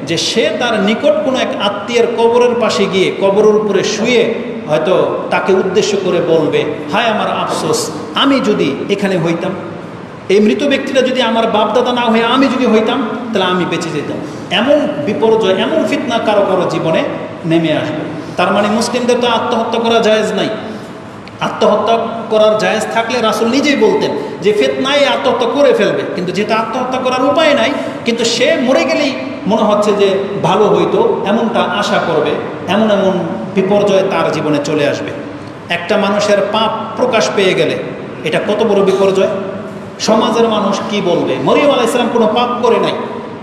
S1: যে সে তার নিকট কোনো এক আত্মীয়ের কবরের পাশে গিয়ে কবরের উপরে শুয়ে হয়তো তাকে উদ্দেশ্য করে বলবে, হায় আমার আফসোস, আমি যদি এখানে হইতাম, এই মৃত ব্যক্তিটা যদি আমার বাপদাদা না হয়ে আমি যদি হইতাম তাহলে আমি বেঁচে যেতাম। এমন বিপর্যয় এমন ফিতনা কারো কারো জীবনে নেমে আসবে। তার মানে মুসলিমদের তো আত্মহত্যা করা জায়েজ নাই। আত্মহত্যা করার জায়েজ থাকলে রাসূল নিজেই বলতেন যে ফিতনায় আত্মহত্যা করে ফেলবে, কিন্তু যেটা আত্মহত্যা করার উপায় নাই, কিন্তু সে মরে গেলেই মনে হচ্ছে যে ভালো হইতো, এমনটা আশা করবে। এমন এমন বিপর্যয় তার জীবনে চলে আসবে। একটা মানুষের পাপ প্রকাশ পেয়ে গেলে এটা কত বড় বিপর্যয়। সমাজের মানুষ কি বলবে? মরিয়ম আলাইহিস সালাম কোনো পাপ করে নাই,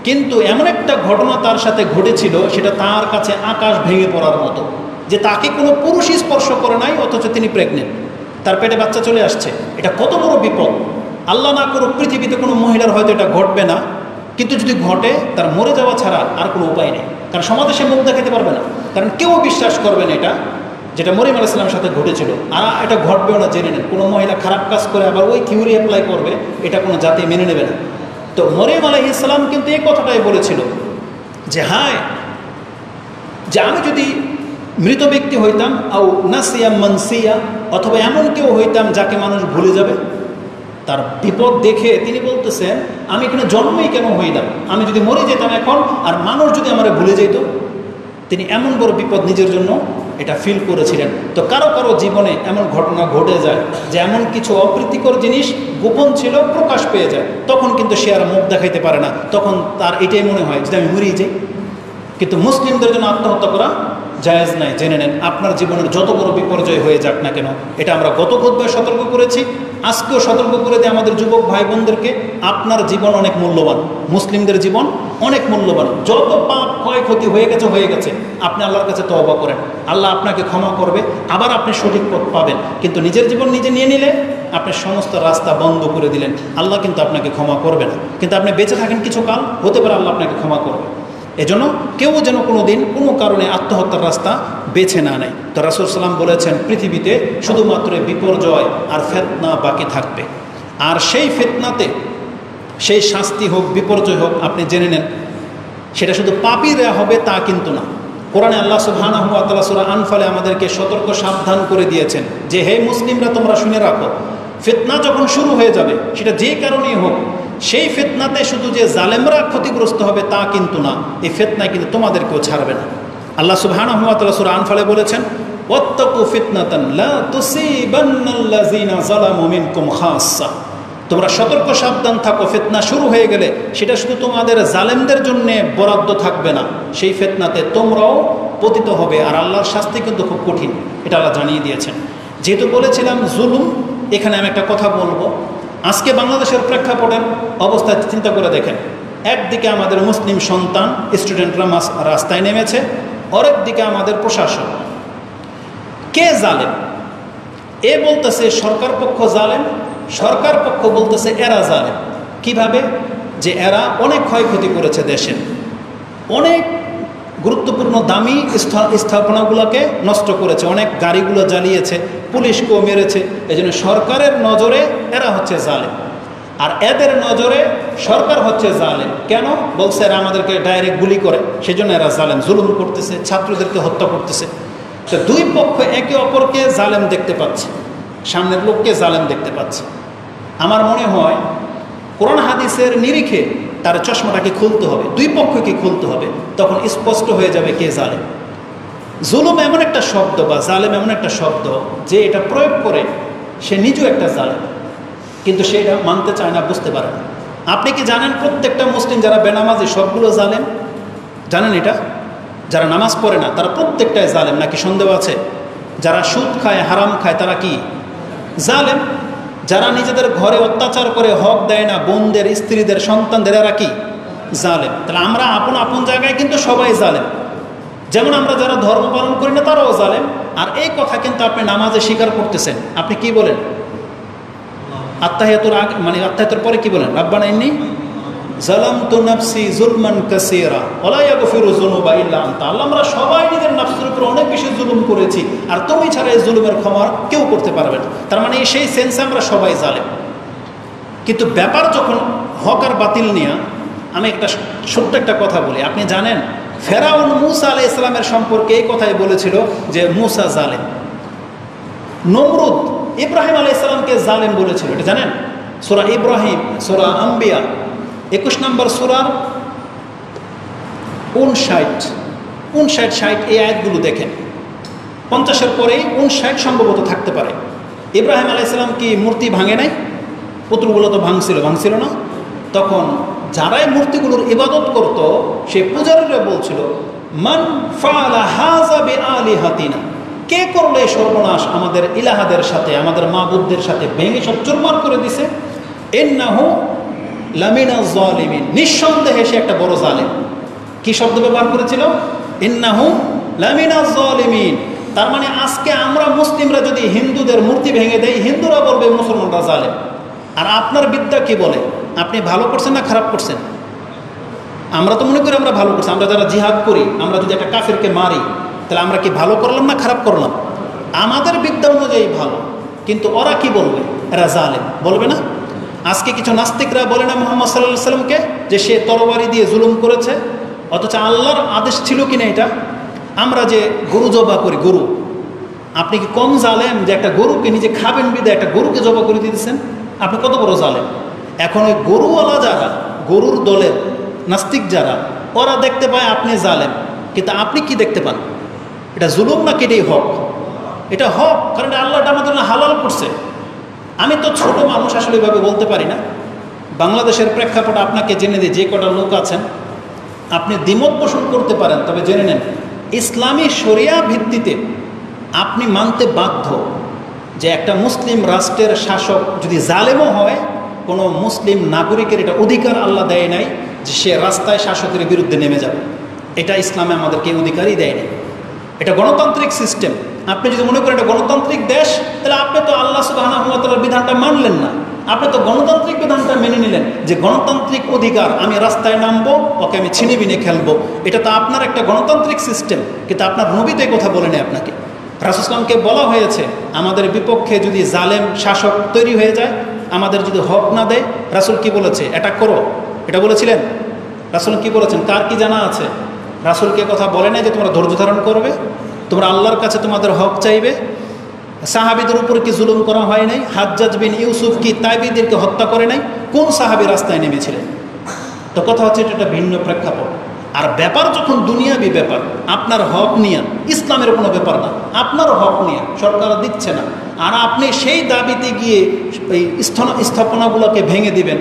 S1: কিন্তু এমন একটা ঘটনা তার সাথে ঘটেছিল সেটা তার কাছে আকাশ ভেঙে পড়ার মতো, যে তাকে কোনো পুরুষই স্পর্শ করে নাই, অথচ তিনি প্রেগনেন্ট, তার পেটে বাচ্চা চলে আসছে। এটা কত বড় বিপদ। আল্লাহ না করুক পৃথিবীতে কোনো মহিলার হয়তো এটা ঘটবে না, কিন্তু যদি ঘটে তার মরে যাওয়া ছাড়া আর কোনো উপায় নেই। কারণ সমাজে সে মুখ দেখাতে পারবে না, কারণ কেউ বিশ্বাস করবে না এটা যেটা মরিয়ম আলাইহিস সালামের সাথে ঘটেছিল। আর এটা ঘটবেও না, জেনে নেন। কোনো মহিলা খারাপ কাজ করে আবার ওই থিওরি অ্যাপ্লাই করবে, এটা কোনো জাতি মেনে নেবে না। তো মরিয়ম আলাইহিস সালাম কিন্তু এই কথাটাই বলেছিল যে হায়, যে আমি যদি মৃত ব্যক্তি হইতাম, আও নাসিয়া মানসিয়া, অথবা এমন কেউ হইতাম যাকে মানুষ ভুলে যাবে। তার বিপদ দেখে তিনি বলতেছেন আমি এখানে জন্মই কেন হইলাম, আমি যদি মরে যেতাম এখন আর মানুষ যদি আমার ভুলে যেত। তিনি এমন বড় বিপদ নিজের জন্য এটা ফিল করেছিলেন। তো কারো কারো জীবনে এমন ঘটনা ঘটে যায় যে এমন কিছু অপ্রীতিকর জিনিস গোপন ছিল প্রকাশ পেয়ে যায়, তখন কিন্তু সে আর মুখ দেখাইতে পারে না, তখন তার এটাই মনে হয় যে আমি মরেই যাই। কিন্তু মুসলিমদের জন্য আত্মহত্যা করা জায়েজ নাই, জেনে নেন। আপনার জীবনের যত বড় বিপর্যয় হয়ে যাক না কেন, এটা আমরা গত খুতবায় সতর্ক করেছি, আজকেও সতর্ক করে দিই আমাদের যুবক ভাই বোনদেরকে, আপনার জীবন অনেক মূল্যবান, মুসলিমদের জীবন অনেক মূল্যবান। যত পাপ ক্ষয়ক্ষতি হয়ে গেছে, আপনি আল্লাহর কাছে তওবা করেন, আল্লাহ আপনাকে ক্ষমা করবে, আবার আপনি সঠিক পথ পাবেন। কিন্তু নিজের জীবন নিজে নিয়ে নিলে আপনি সমস্ত রাস্তা বন্ধ করে দিলেন, আল্লাহ কিন্তু আপনাকে ক্ষমা করবে না। কিন্তু আপনি বেঁচে থাকেন কিছু কাল, হতে পারে আল্লাহ আপনাকে ক্ষমা করবে। এজন্য কেউ যেন কোনো দিন কোনো কারণে আত্মহত্যার রাস্তা বেছে না নেয়। তো রাসূল সাল্লাম বলেছেন পৃথিবীতে শুধুমাত্র বিপর্যয় আর ফিতনা বাকি থাকবে। আর সেই ফিতনাতে সেই শাস্তি হোক বিপর্যয় হোক আপনি জেনে নেন, সেটা শুধু পাপীরা হবে তা কিন্তু না। কোরআনে আল্লাহ সুবহানাহু ওয়া তাআলা সূরা আনফালে আমাদেরকে সতর্ক সাবধান করে দিয়েছেন যে হে মুসলিমরা, তোমরা শুনে রাখো, ফিতনা যখন শুরু হয়ে যাবে, সেটা যে কারণেই হোক, সেই ফিতনাতে শুধু যে জালেমরা ক্ষতিগ্রস্ত হবে তা কিন্তু না, এই ফিতনায় কিন্তু তোমাদেরকেও ছাড়বে না। আল্লাহ সুবহানাহু ওয়া তাআলা সূরা আনফালে বলেছেন, ওয়াত্তাকু ফিতনাতান লা তুসিবান্নাল্লাযিনা যালামু মিনকুম খাসসা, তোমরা সতর্ক সাবধান থাকো, ফিতনা শুরু হয়ে গেলে সেটা শুধু তোমাদের জালেমদের জন্য বরাদ্দ থাকবে না, সেই ফিতনাতে তোমরাও পতিত হবে, আর আল্লাহর শাস্তি কিন্তু খুব কঠিন, এটা আল্লাহ জানিয়ে দিয়েছেন। যেহেতু বলেছিলাম জুলুম, এখানে আমি একটা কথা বলবো। আজকে বাংলাদেশের প্রেক্ষাপটের অবস্থা চিন্তা করে দেখেন, একদিকে আমাদের মুসলিম সন্তান স্টুডেন্টরা রাস্তায় নেমেছে, আরেক দিকে আমাদের প্রশাসন। কে জালেম? এ বলতেছে সরকার পক্ষ জালেম, সরকার পক্ষ বলতেছে এরা জালেম। কিভাবে? যে এরা অনেক ক্ষয়ক্ষতি করেছে দেশের, অনেক গুরুত্বপূর্ণ দামি স্থাপনাগুলোকে নষ্ট করেছে, অনেক গাড়িগুলো জ্বালিয়েছে, পুলিশকেও মেরেছে। এই জন্য সরকারের নজরে এরা হচ্ছে জালেম, আর এদের নজরে সরকার হচ্ছে জালেম। কেন? বলছে এরা আমাদেরকে ডাইরেক্ট গুলি করে, সেই জন্য এরা জালেম, জুলুম করতেছে, ছাত্রদেরকে হত্যা করতেছে। তো দুই পক্ষ একে অপরকে জালেম দেখতে পাচ্ছে, সামনের লোককে জালেম দেখতে পাচ্ছে। আমার মনে হয় কোরআন হাদিসের নিরিখে তার চশমাটাকে খুলতে হবে, দুই পক্ষকে খুলতে হবে, তখন স্পষ্ট হয়ে যাবে কে জালেম। জুলুম এমন একটা শব্দ বা জালেম এমন একটা শব্দ যে এটা প্রয়োগ করে সে নিজেও একটা জালেম, কিন্তু সে এটা মানতে চায় না, বুঝতে পারে না। আপনি কি জানেন প্রত্যেকটা মুসলিম যারা বেনামাজি সবগুলো জালেম? জানেন এটা? যারা নামাজ পড়ে না তারা প্রত্যেকটাই জালেম, নাকি সন্দেহ আছে? যারা সুদ খায়, হারাম খায়, তারা কি জালেম? যারা নিজেদের ঘরে অত্যাচার করে, হক দেয় না বোনদের, স্ত্রীদের, সন্তানদের, এরা কি জালেম? তাহলে আমরা আপন আপন জায়গায় কিন্তু সবাই জালেম। যেমন আমরা যারা ধর্ম পালন করি না তারাও জালেম। আর এই কথা কিন্তু আপনি নামাজে স্বীকার করতেছেন। আপনি কি বলেন? আত্তাহিয়াতুর আগে, মানে আত্তাহিয়াতুর পরে কি বলেন? রাব্বানা ইন্নী যালামতু নাফসি যুলমান কাসীরা ওয়া লা ইয়াগফিরু যুনুবা ইল্লা আনতা। আল্লাহ, আমরা সবাই নিজের নফসের উপর অনেক বেশি জুলুম করেছি, আর তুমি ছাড়া এই জুলুমের ক্ষমা কেউ করতে পারবে না। তার মানে সেই সেন্সে আমরা সবাই জালেম। কিন্তু ব্যাপার যখন হক আর বাতিল নিয়ে, আমি একটা ছোট্ট একটা কথা বলি। আপনি জানেন ফেরাউন মূসা আলাইহিস সালামের সম্পর্কে এই কথাই বলেছিল যে মূসা জালেম। নমরুদ ইব্রাহিম আলাইহিস সালামকে জালেম বলেছিল, এটা জানেন? সূরা ইব্রাহিম, সূরা আম্বিয়া 21 নম্বর সূরার 59-60 এই আয়াতগুলো দেখেন। 50-এর পরেই 59 সম্ভবত থাকতে পারে। ইব্রাহিম আলাইহিস সালাম কি মূর্তি ভাঙে নাই? পুত্রগুলো তো ভাঙছিল না? তখন যারাই মূর্তিগুলোর ইবাদত করত, সে পূজারীরা বলছিল, মান ফাআলা হাযা বিআলিহাতিনা, কে করলো এই সর্বনাশ আমাদের ইলাহাদের সাথে, আমাদের মাবুদদের সাথে, ভেঙে সব চুরমার করে দিছে। ইন্নাহু লামিনা যালিমিন, নিঃসন্দেহে সে একটা বড় জালেম। কি শব্দ ব্যবহার করেছিল? ইন্নাহু লামিনা যালিমিন। তার মানে আজকে আমরা মুসলিমরা যদি হিন্দুদের মূর্তি ভেঙে দেই, হিন্দুরা বলবে মুসলমানরা জালেম। আর আপনার বিদ্যা কি বলে? আপনি ভালো করছেন না খারাপ করছেন? আমরা তো মনে করি আমরা ভালো করছি। আমরা যারা জিহাদ করি, আমরা যদি একটা কাফেরকে মারি, তাহলে আমরা কি ভালো করলাম না খারাপ করলাম? আমাদের বিদ্যা অনুযায়ী ভালো, কিন্তু ওরা কি বলবে? এরা জালেম বলবে না? আজকে কিছু নাস্তিকরা বলে না মুহাম্মদ সাল্লাল্লাহু আলাইহি সাল্লামকে যে সে তরবারি দিয়ে জুলুম করেছে, অথচ আল্লাহর আদেশ ছিল কিনা এটা? আমরা যে গরু জবাই করি, গরু, আপনি কি কম জালেম যে একটা গরুকে নিজে খাবেন বিদায় একটা গরুকে জবাই করে দিতেছেন? আপনি কত বড় জালেম। এখন ওই গরুওয়ালা যারা, গরুর দলের নাস্তিক যারা, ওরা দেখতে পায় আপনি জালেম, কিন্তু আপনি কি দেখতে পান? এটা জুলুম নাকি এটাই হক? এটা হক, কারণ এটা আল্লাহ আমাদের হালাল করছে। আমি তো ছোট মানুষ, আসলে এভাবে বলতে পারি না। বাংলাদেশের প্রেক্ষাপট আপনাকে জেনে দিই, যে কটা লোক আছেন আপনি দ্বিমত পোষণ করতে পারেন, তবে জেনে নেন ইসলামী শরিয়া ভিত্তিতে আপনি মানতে বাধ্য যে একটা মুসলিম রাষ্ট্রের শাসক যদি জালেমও হয়, কোনো মুসলিম নাগরিকের এটা অধিকার আল্লাহ দেয় নাই যে সে রাস্তায় শাসকের বিরুদ্ধে নেমে যাবে। এটা ইসলামে আমাদেরকে অধিকারই দেয়নি। এটা গণতান্ত্রিক সিস্টেম। আপনি যদি মনে করেন এটা গণতান্ত্রিক দেশ, তাহলে আপনি তো আল্লাহ সুবহানাহু ওয়া তাআলার বিধানটা মানলেন না। আপনি তো গণতান্ত্রিক বিধানটা মেনে নিলেন যে গণতান্ত্রিক অধিকার, আমি রাস্তায় নামবো, ওকে আমি ছিনিবিনে খেলবো। এটা তো আপনার একটা গণতান্ত্রিক সিস্টেম, কিন্তু আপনার নবী তো এই কথা বলেনি আপনাকে। রাসূল সাল্লাল্লাহু আলাইহি ওয়াসাল্লামকে বলা হয়েছে আমাদের বিপক্ষে যদি জালেম শাসক তৈরি হয়ে যায়, আমাদের যদি হক না দেয়, রাসূল কি বলেছে? অ্যাটাক করো, এটা বলেছিলেন? রাসূল কি বলেছেন? কার কি জানা আছে? রাসূলকে কথা বলে নাই যে তোমরা ধৈর্য ধারণ করবে, তোমরা আল্লাহর কাছে তোমাদের হক চাইবে? সাহাবীদের উপর কি জুলুম করা হয় নাই? হাজ্জাজ বিন ইউসুফ কি তাইবীদেরকে হত্যা করে নাই? কোন সাহাবী রাস্তায় নেমেছিলেন? তো কথা হচ্ছে এটা একটা ভিন্ন প্রেক্ষাপট। আর ব্যাপার যখন দুনিয়াবি ব্যাপার, আপনার হক নিয়ে, ইসলামের কোনো ব্যাপার না, আপনার হক নিয়ে সরকার দিচ্ছে না, আর আপনি সেই দাবিতে গিয়ে এই স্থাপনাগুলোকে ভেঙে দিবেন,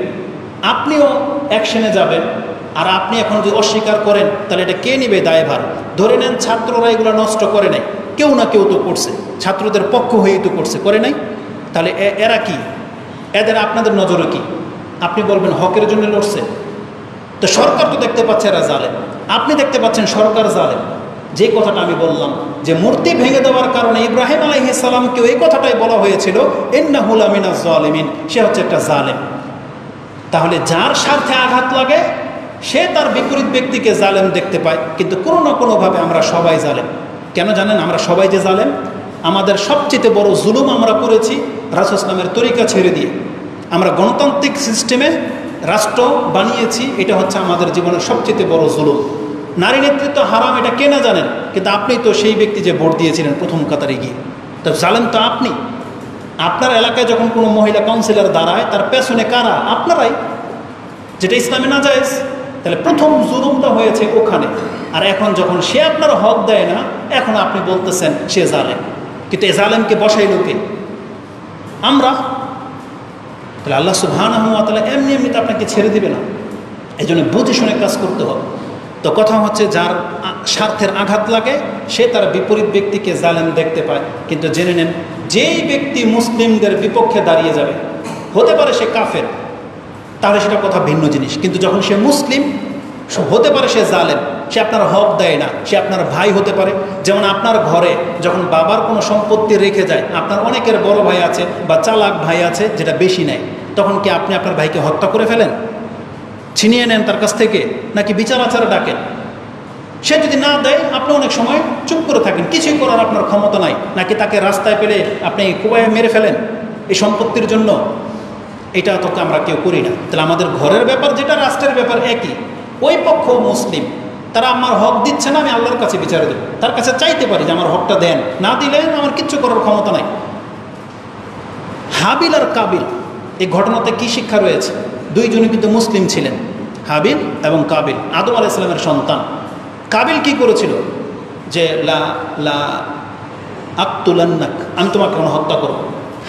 S1: আপনিও অ্যাকশনে যাবেন। আর আপনি এখন যদি অস্বীকার করেন তাহলে এটা কে নেবে দায়ভার? ধরে নেন ছাত্ররা এগুলো নষ্ট করে নাই, কেউ না কেউ তো করছে, ছাত্রদের পক্ষ হয়েই তো করছে, করে নাই? তাহলে এরা কি? এদের আপনাদের নজরে কি? আপনি বলবেন হকের জন্য লড়ছে। তো সরকার তো দেখতে পাচ্ছে এরা জালেম, আপনি দেখতে পাচ্ছেন সরকার জালেম। যে কথাটা আমি বললাম যে মূর্তি ভেঙে দেওয়ার কারণে ইব্রাহিম আলাইহিস সালামকেও এই কথাটাই বলা হয়েছিল, ইন্নাহু লামিনাজ জালিমিন, সে হচ্ছে একটা জালেম। তাহলে যার স্বার্থে আঘাত লাগে সে তার বিপরীত ব্যক্তিকে জালেম দেখতে পায়, কিন্তু কোনো না কোনোভাবে আমরা সবাই জালেম। কেন জানেন? আমরা সবাই যে জালেম, আমাদের সবচেয়ে বড় জুলুম আমরা করেছি রাসূল ইসলামের তরিকা ছেড়ে দিয়ে। আমরা গণতান্ত্রিক সিস্টেমে রাষ্ট্র বানিয়েছি, এটা হচ্ছে আমাদের জীবনের সবচেয়ে বড় জুলুম। নারী নেতৃত্ব হারাম, এটা কে না জানেন? কিন্তু আপনি তো সেই ব্যক্তি যে ভোট দিয়েছিলেন প্রথম কাতারে গিয়ে, তো জালেম তো আপনি। আপনার এলাকায় যখন কোনো মহিলা কাউন্সিলর দাঁড়ায়, তার পেছনে কারা? আপনারাই, যেটা ইসলামে না জায়েজ। তাহলে প্রথম জুলুমটা হয়েছে ওখানে। আর এখন যখন সে আপনার হক দেয় না, এখন আপনি বলতেছেন সে জালেম। কিন্তু এ জালেমকে বসাই লোকে আমরা। তাহলে আল্লাহ সুবহানাহু ওয়া তাআলা এমনি এমনিতে আপনাকে ছেড়ে দিবে না, এই জন্য বুঝে শুনে কাজ করতে হবে। তো কথা হচ্ছে যার স্বার্থের আঘাত লাগে সে তার বিপরীত ব্যক্তিকে জালেম দেখতে পায়। কিন্তু জেনে নেন, যেই ব্যক্তি মুসলিমদের বিপক্ষে দাঁড়িয়ে যাবে, হতে পারে সে কাফের, তাহলে সেটা কথা ভিন্ন জিনিস। কিন্তু যখন সে মুসলিম, হতে পারে সে জালেম, সে আপনার হক দেয় না, সে আপনার ভাই হতে পারে। যেমন আপনার ঘরে যখন বাবার কোনো সম্পত্তি রেখে যায়, আপনার অনেকের বড় ভাই আছে বা চালাক ভাই আছে যেটা বেশি নেয়, তখন কি আপনি আপনার ভাইকে হত্যা করে ফেলেন, ছিনিয়ে নেন তার কাছ থেকে, নাকি বিচার আচারে ডাকেন? সে যদি না দেয় আপনি অনেক সময় চুপ করে থাকেন, কিছুই করার আপনার ক্ষমতা নাই, নাকি তাকে রাস্তায় পেলে আপনি কুবায় মেরে ফেলেন এই সম্পত্তির জন্য? এটা তো আমরা কেউ করি না। তাহলে আমাদের ঘরের ব্যাপার যেটা, রাষ্ট্রের ব্যাপার একই। ওই পক্ষ মুসলিম, তারা আমার হক দিচ্ছে না, আমি আল্লাহর কাছে বিচারে দেব, তার কাছে চাইতে পারি যে আমার হকটা দেন, না দিলে আমার কিচ্ছু করার ক্ষমতা নাই। হাবিল আর কাবিল, এই ঘটনাতে কি শিক্ষা রয়েছে? দুইজনই কিন্তু মুসলিম ছিলেন, হাবিল এবং কাবিল, আদম আলাইহিস সালামের সন্তান। কাবিল কি করেছিল? যে লা লা আকতুলান্নাক, আমি তোমাকে এখন হত্যা করব।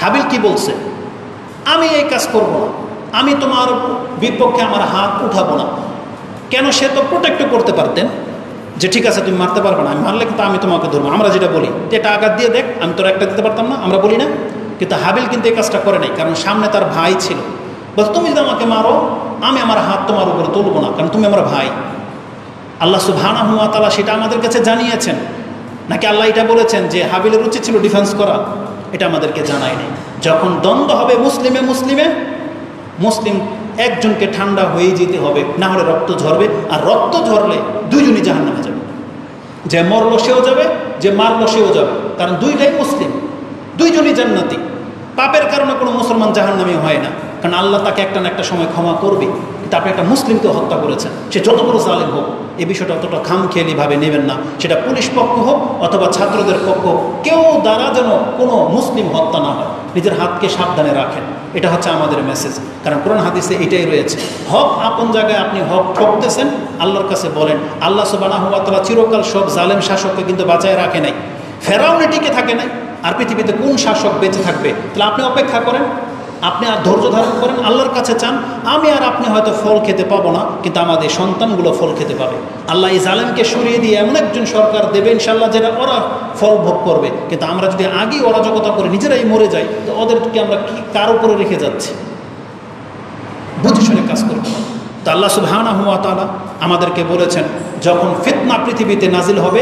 S1: হাবিল কি বলছে? আমি এই কাজ করব না, আমি তোমার বিপক্ষে আমার হাত উঠাবো না। কেন? সে তো প্রোটেক্ট করতে পারতেন যে ঠিক আছে তুমি মারতে পারবে না, আমি মারলে কিন্তু আমি তোমাকে ধরবো। আমরা যেটা বলি, এটা আঘাত দিয়ে দেখ, আমি তোর একটা দিতে পারতাম না, আমরা বলি না? কিন্তু হাবিল কিন্তু এই কাজটা করে নাই, কারণ সামনে তার ভাই ছিল। বলছে তুমি যদি আমাকে মারো, আমি আমার হাত তোমার উপরে তুলবো না, কারণ তুমি আমার ভাই। আল্লাহ সুবহানাহু ওয়া তাআলা সেটা আমাদের কাছে জানিয়েছেন, নাকি আল্লাহ এটা বলেছেন যে হাবিলের উচিত ছিল ডিফেন্স করা? এটা আমাদেরকে জানায় নেই। যখন দ্বন্দ্ব হবে মুসলিমে মুসলিমে, মুসলিম একজনকে ঠান্ডা হয়ে যেতে হবে, না হলে রক্ত ঝরবে। আর রক্ত ঝরলে দুইজনই জাহান্নামে যাবে, যে মরলো সেও যাবে, যে মারলো সেও যাবে, কারণ দুইটাই মুসলিম, দুইজনই জান্নাতি। পাপের কারণে কোনো মুসলমান জাহান্নামী হয় না, কারণ আল্লাহ তাকে একটা না একটা সময় ক্ষমা করবে। কিন্তু আপনি একটা মুসলিমকে হত্যা করেছেন, সে যত বড় জালেম হোক, এই বিষয়টা অতটা খামখেয়ালিভাবে নেবেন না। সেটা পুলিশ পক্ষ হোক অথবা ছাত্রদের পক্ষ, কেউ দ্বারা যেন কোনো মুসলিম হত্যা না হয়, নিজের হাতকে সাবধানে রাখেন। এটা হচ্ছে আমাদের মেসেজ, কারণ কোরআন হাদিসে এটাই রয়েছে। হক আপন জায়গায় আপনি হক ঠকতেছেন, আল্লাহর কাছে বলেন। আল্লাহ সুবহানাহু ওয়া তাআলা চিরকাল সব জালেম শাসককে কিন্তু বাঁচায় রাখে নাই, ফেরাউনে টিকে থাকে নাই। আর পৃথিবীতে কোন শাসক বেঁচে থাকবে? তাহলে আপনি অপেক্ষা করেন, আপনি আর ধৈর্য ধারণ করেন, আল্লাহর কাছে চান। আমি আর আপনি হয়তো ফল খেতে পাবো না, কিন্তু আমাদের সন্তানগুলো ফল খেতে পাবে। আল্লাহ এই জালেমকে সরিয়ে দিয়ে এমন একজন সরকার দেবে ইনশাআল্লাহ, যেটা ওরা ফল ভোগ করবে। কিন্তু আমরা যদি আগেই অরাজকতা করে নিজেরাই মরে যাই, তো ওদেরকে আমরা কি কার উপরে রেখে যাচ্ছি? বুঝে শুনে কাজ করতে হবে। তো আল্লাহ সুবহানাহু ওয়া তাআলা আমাদেরকে বলেছেন, যখন ফিতনা পৃথিবীতে নাজিল হবে,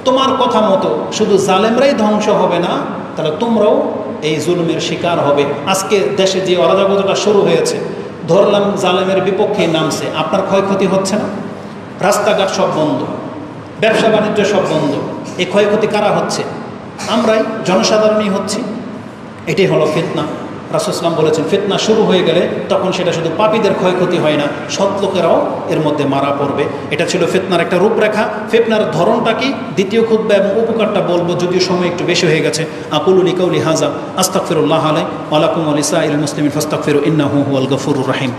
S1: তোমার কথা মতো শুধু জালেমরাই ধ্বংস হবে না, তাহলে তোমরাও এই জুলুমের শিকার হবে। আজকে দেশে যে অরাজকতা শুরু হয়েছে, ধরলাম জালেমের বিপক্ষে নামছে, আপনার ক্ষয়ক্ষতি হচ্ছে না? রাস্তাঘাট সব বন্ধ, ব্যবসা বাণিজ্য সব বন্ধ, এই ক্ষয়ক্ষতি কারা হচ্ছে? আমরাই, জনসাধারণই হচ্ছি। এটাই হলো ফিতনা। রাসূল সাল্লাল্লাহু আলাইহি ওয়াসাল্লাম বলেছেন ফিতনা শুরু হয়ে গেলে তখন সেটা শুধু পাপীদের ক্ষয়ক্ষতি হয় না, সৎ লোকেরাও এর মধ্যে মারা পড়বে। এটা ছিল ফিতনার একটা রূপরেখা। ফিতনার ধরনটা কি দ্বিতীয় খুতবা এবং উপকারটা বলবো, যদিও সময় একটু বেশি হয়ে গেছে। আকুলু লিকাউলি হাযা আস্তাগফিরুল্লাহ আলাই ওয়া লাকুম ওয়া লিসাইরিল মুসলিমিন ফাস্তাগফিরু ইন্নাহু হুয়াল গফুরুর রহিম।